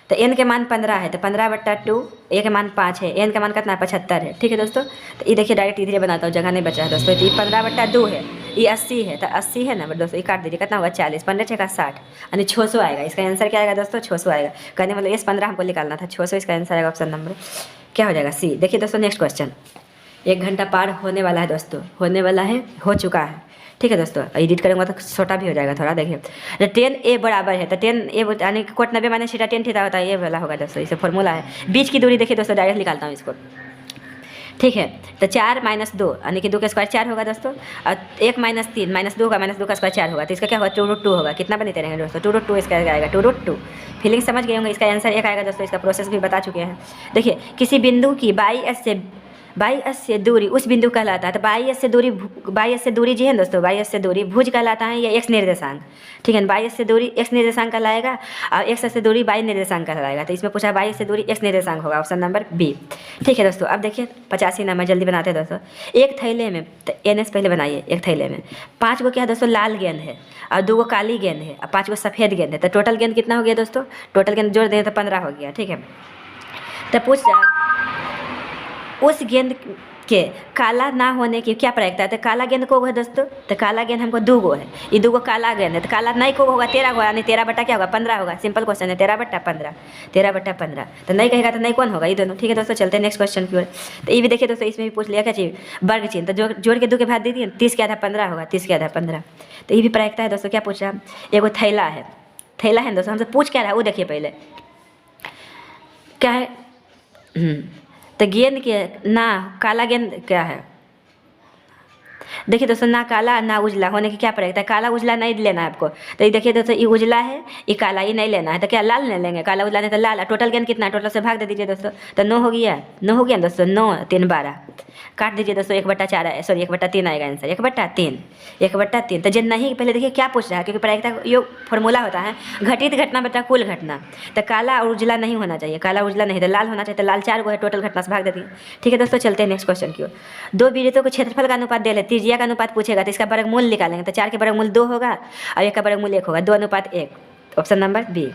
तो n के मान 15 है, तो 15/2, A के मान 5 है, n का मान कितना है 75 है। ठीक है दोस्तों, तो ये देखिए डायरेक्ट इधर बनाता हूँ, जगह नहीं बचा है दोस्तों। तो ये 15/2 है, ये 80 है, तो 80 है ना दोस्तों, ये काट दीजिए, कितना होगा 40, 15 छः का 60 यानी 600 आएगा। इसका आंसर क्या आएगा दोस्तों, 600 आएगा। कहने मतलब इस 15 हमको निकालना था, 600 इसका आंसर आएगा। ऑप्शन नंबर क्या हो जाएगा, सी। देखिए दोस्तों नेक्स्ट क्वेश्चन, 1 घंटा पार होने वाला है दोस्तों, होने वाला है, हो चुका है, ठीक है दोस्तों। एडिट करेंगे तो छोटा भी हो जाएगा थोड़ा। देखिए तो 10a बराबर है, तो 10a यानी कोट 90 माइनस थीटा 10 थीटा होता है, ये वाला होगा दोस्तों, इसे फॉर्मूला है। बीच की दूरी देखिए दोस्तों, डायरेक्ट निकालता हूँ इसको, ठीक है। तो 4 - 2 यानी कि 2 का स्क्वायर 4 होगा दोस्तों, और 1 - 3 -2 होगा, -2 का स्क्वायर 4 होगा, तो इसका क्या होगा 2√2 होगा। कितना बनते रहेंगे दोस्तों, 2√2 इसका आएगा, 2√2। फीलिंग समझ गए होंगे, इसका आंसर 1 आएगा दोस्तों। इसका प्रोसेस भी बता चुके हैं। देखिए किसी बिंदु की बाई एस से दूरी उस बिंदु कहलाता है। तो बाई एस से दूरी जी है दोस्तों, बाई एस से दूरी भुज कहलाता है या एक्स निर्देशांक, ठीक है। बाई एस से दूरी एक्स निर्देशांक कहलाएगा और एक्स से दूरी बाई निर्देशांक कहलाएगा। तो इसमें पूछा बाई एस से दूरी एक्स निर्देशांक होगा, ऑप्शन नंबर बी, ठीक है दोस्तों। अब देखिए 85 नंबर जल्दी बनाते हैं दोस्तों। एक थैले में, तो एन एस पहले बनाइए, एक थैले में 5 गो क्या है दोस्तों, लाल गेंद है और 2 गो काली गेंद है और 5 गो सफ़ेद गेंद है। तो टोटल गेंद कितना हो गया दोस्तों, टोटल गेंद जोड़ दें तो 15 हो गया, ठीक है। तो पूछ रहा उस गेंद के काला ना होने की क्या प्रायिकता है। तो काला गेंद को है दोस्तों, तो काला गेंद हमको 2 गो है, ये 2 गो काला गेंद है, तो काला नहीं को होगा 13 होगा, यानी 13 बटा क्या होगा 15 होगा। सिंपल क्वेश्चन है, 13/15, 13/15। तो नहीं कहेगा तो नहीं कौन होगा, ये दोनों, ठीक है दोस्तों। चलते हैं नेक्स्ट क्वेश्चन की ओर। तो ये भी देखिए दोस्तों, इसमें भी पूछ लिया क्या चाहिए, वर्ग चिन्ह। तो जोड़ के 2 के भाग दे दिए, 30 के आधा 15 होगा, 30 के आधा 15। तो ये भी प्रायिकता है दोस्तों। क्या पूछ रहा है, एगो थैला है, थैला है दोस्तों, हमसे पूछ क्या रहा है वो देखिए पहले क्या है। तो गेंद के ना काला गेंद क्या है, देखिए दोस्तों, ना काला ना उजला होने की क्या प्रायिकता है। काला उजला नहीं लेना है आपको। तो ये देखिए दोस्तों, ये उजला है, ये काला, ये नहीं लेना है। तो क्या लाल नहीं लेंगे, काला उजला नहीं तो लाल। टोटल गेंद कितना है, टोटल से भाग दे दीजिए दोस्तों। तो 9 हो गया, 9 हो गया दोस्तों, 9 3 12 काट दीजिए दोस्तों, 1/4 सॉरी 1/3 आएगा आंसर, 1/3। तो जब नहीं, पहले देखिए क्या पूछ रहा है, क्योंकि प्रायिकता यो फॉर्मूला होता है घटित घटना बटा कुल घटना। तो काला और उजला नहीं होना चाहिए, काला उजला नहीं, तो लाल होना चाहिए। तो लाल 4 गो है, टोटल घटना से भाग देती है, ठीक है दोस्तों। चलते हैं नेक्स्ट क्वेश्चन की ओर। 2 वृत्तों को क्षेत्रफल का अनुपात दे ले, त्रिज्या का अनुपात पूछेगा, तो इसका वर्गमूल निकालेंगे। तो 4 के वर्गमूल 2 होगा और 1 का वर्गमूल 1 होगा, 2:1, ऑप्शन नंबर बी।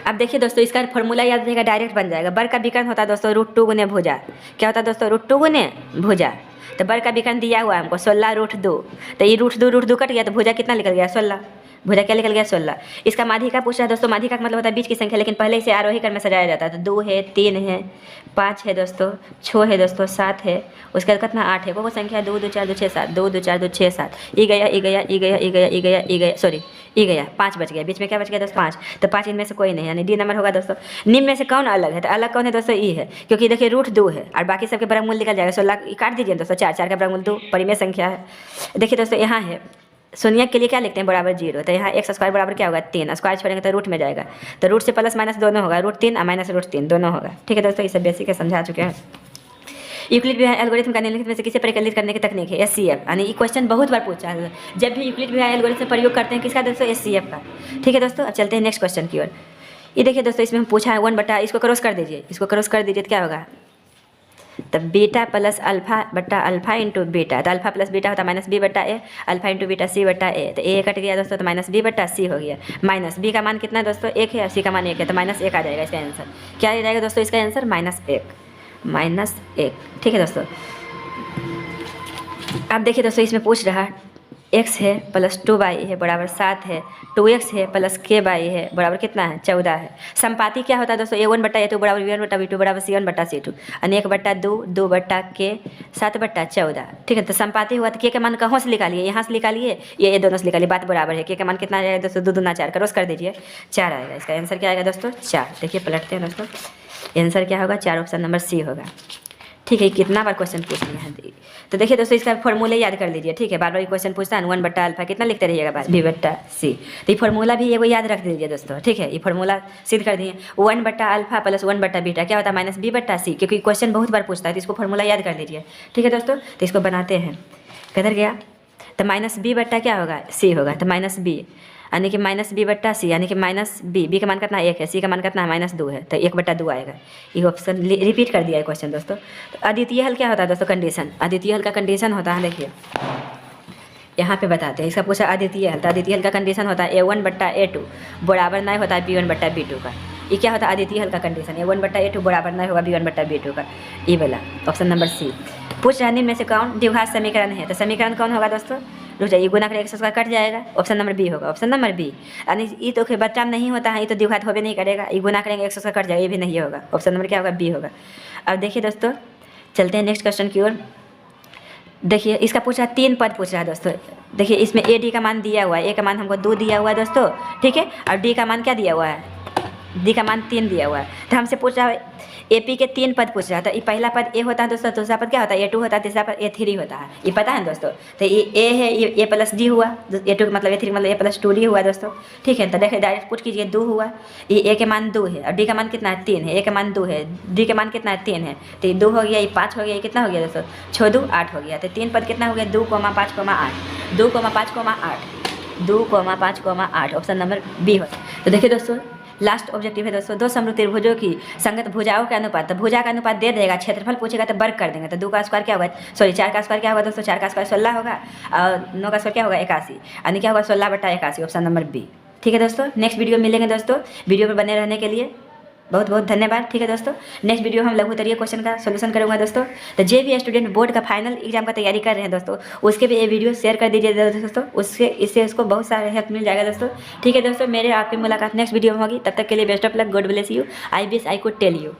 अब देखिए दोस्तों, इसका फॉर्मूला याद रहेगा, डायरेक्ट बन जाएगा। वर्ग का विकर्ण होता है दोस्तों √2 गुने भुजा। क्या होता है दोस्तों, √2 गुने भुजा। तो वर्ग का विकर्ण दिया हुआ है हमको 16√2। तो ये √2 कट गया, तो भुजा कितना निकल गया 16। भुजा क्या निकल गया 16। इसका माध्यिका पूछ रहा है दोस्तों, माध्यिका का मतलब होता है बीच की संख्या, लेकिन पहले इसे आरोही क्रम में सजाया जाता है। तो 2 है, 3 है, 5 है दोस्तों, 6 है दोस्तों, 7 है, उसके बाद कितना 8 है। वो संख्या 2 2 4 2 6 7, 2 2 4 2 6 7, ई गया सॉरी ई गया, 5 बच गया। बीच में क्या बच गया दोस्तों 5। तो 5 इनमें से कोई नहीं, यानी डी नंबर होगा दोस्तों। निम्न में से कौन अलग है, तो अलग कौन है दोस्तों, ई है, क्योंकि देखिए √2 है और बाकी सबके वर्गमूल निकल जाएगा। 16 काट दीजिए दोस्तों, 4 का वर्गमूल 2 परिमेय संख्या है। देखिए दोस्तों यहाँ है शून्य के लिए क्या लिखते हैं, बराबर 0। तो यहाँ x स्क्वायर बराबर क्या होगा 3, स्क्वायर छोड़ेंगे तो रूट में जाएगा। तो रूट से प्लस माइनस दोनों होगा, √3 और -√3 दोनों होगा, ठीक है दोस्तों। इसे बेसिक समझा चुके हैं। यूक्लिड एल्गोरिथम का निम्नलिखित में से किसे परिकलित करने की तकनीक है, SCF। यानी ये क्वेश्चन बहुत बार पूछा है, जब भी यूक्लिड एल्गोरिथम प्रयोग करते हैं किसका दोस्तों, SCF का, ठीक है दोस्तों। अब चलते हैं नेक्स्ट क्वेश्चन की ओर। ये देखिए दोस्तों, इसमें हम पूछा है 1/, इसको क्रॉस कर दीजिए, इसको क्रॉस कर दीजिए तो क्या होगा, तब बीटा प्लस अल्फा बटा अल्फा इंटू बीटा। तो अल्फा प्लस बीटा होता है -b/a, alpha into beta c/a। तो a कट गया दोस्तों, तो -b/c हो गया। माइनस b का मान कितना है दोस्तों 1 है और c का मान 1 है, तो -1 आ जाएगा इसका आंसर। क्या आ जाएगा दोस्तों इसका आंसर, -1, ठीक है दोस्तों। अब देखिए दोस्तों, इसमें पूछ रहा है x है प्लस 2y है बराबर 7 है, 2x है प्लस ky है बराबर कितना है 14 है। संपाति क्या होता है दोस्तों, a1/a2 बराबर b1/b2 बराबर c1/c2, यानी 1/2 2/k 7/14, ठीक है। तो संपाति हुआ तो k का मान कहाँ से निकालिए, यहाँ से निकालिए, ये दोनों से निकालिए, बात बराबर है। k का मान कितना आ जाएगा दोस्तों, 2 दूना 4, क्रॉस कर दीजिए 4 आएगा। इसका आंसर क्या आएगा दोस्तों 4। देखिए पलटते हैं दोस्तों, आंसर क्या होगा 4, ऑप्शन नंबर सी होगा, ठीक है। कितना बार क्वेश्चन पूछ लिया है, तो देखिए दोस्तों इसका फॉर्मूला याद कर लीजिए, ठीक है। बार बार क्वेश्चन पूछता है 1/α कितना लिखते रहिएगा बाद b/c। तो ये फॉर्मूला भी ये याद रख दीजिए दोस्तों, ठीक है। ये फॉर्मूला सिद्ध कर दिए, 1/α प्लस 1/β क्या होता है -b/c, क्योंकि क्वेश्चन बहुत बार पूछता है, तो इसको फॉर्मूला याद कर लीजिए, ठीक है दोस्तों। तो इसको बनाते हैं, किधर गया, तो -b/ क्या होगा c होगा, तो -b यानी कि -b/c, यानी कि -b का मान कितना 1 है, c का मान कितना है -2 है, तो 1/2 आएगा। ये ऑप्शन रिपीट कर दिया है क्वेश्चन दोस्तों। तो अद्वितीय हल क्या होता है दोस्तों, कंडीशन। अद्वितीय हल का कंडीशन होता है, देखिए यहाँ पे बताते हैं। इसका पूछा अद्वितीय हल, तो अद्वितीय हल का कंडीशन होता है a1/a2 बराबर नहीं होता है b1/b2 का। ये क्या होता है अद्वितीय हल का कंडीशन, a1/a2 बराबर नहीं होगा b1/b2 का, ये वाला ऑप्शन नंबर सी। पूछ रहा निम्न में से कौन द्विघात समीकरण है, तो समीकरण कौन होगा दोस्तों? रुक जाइए, गुना करेंगे x² कट जाएगा, ऑप्शन नंबर बी होगा, ऑप्शन नंबर बी। यानी ये तो बच्चा में नहीं होता है, ये तो द्विघात होबे नहीं करेगा, ये गुना करेंगे x² कट जाएगा, ये भी नहीं होगा, ऑप्शन नंबर क्या होगा? बी होगा। अब देखिए दोस्तों, चलते हैं नेक्स्ट क्वेश्चन की ओर। देखिए इसका पूछा 3 पद पूछ रहा है दोस्तों। देखिए इसमें ए डी का मान दिया हुआ है, ए का मान हमको 2 दिया हुआ है दोस्तों, ठीक है, और डी का मान क्या दिया हुआ है? डी का मान 3 दिया हुआ है। तो हमसे पूछ रहा है ए पी के 3 पद पूछ रहा था। ये पहला पद ए होता है दोस्तों, दूसरा पद क्या होता है? A2 होता है, तीसरा पद A3 होता है, ये पता है दोस्तों। तो ये ए है, ये A प्लस डी हुआ, A2 मतलब A3 मतलब A प्लस 2D हुआ दोस्तों, ठीक है। तो देखिए डायरेक्ट पुट कीजिए, 2 हुआ, ये ए के मान 2 है और डी का मान कितना है? 3 है। ए के मान 2 है, डी के मान कितना है? 3 है, तो ये 2 हो गया, ये 5 हो गया, ये कितना हो गया दोस्तों? 6 2 8 हो गया। तो 3 पद कितना हो गया? 2, 5, 8, 2, 5, 8, 2, 5, 8, ऑप्शन नंबर बी हो। तो देखिए दोस्तों लास्ट ऑब्जेक्टिव है दोस्तों, 2 समरूप त्रिभुजों की संगत भुजाओं का अनुपात। तो भुजा का अनुपात दे देगा, क्षेत्रफल पूछेगा तो वर्ग कर देंगे। तो 2 का स्क्वायर क्या होगा? 4 का स्क्वायर क्या होगा दोस्तों? 4 का स्क्वायर 16 होगा और 9 का स्क्वायर क्या होगा? 81, यानी क्या होगा? 16/81, ऑप्शन नंबर बी, ठीक है दोस्तों। नेक्स्ट वीडियो मिलेंगे दोस्तों, वीडियो पर बने रहने के लिए बहुत बहुत धन्यवाद, ठीक है दोस्तों। नेक्स्ट वीडियो हम लघुत्तरीय क्वेश्चन का सोल्यूशन करूँगा दोस्तों। तो जो भी स्टूडेंट बोर्ड का फाइनल एग्जाम का तैयारी कर रहे हैं दोस्तों, उसके भी ये वीडियो शेयर कर दीजिए दोस्तों, इससे उसको बहुत सारा हेल्प मिल जाएगा दोस्तों, ठीक है दोस्तों। मेरे आपकी मुलाकात नेक्स्ट वीडियो में होगी, तब तक के लिए best of luck, God bless you, I wish I could tell you.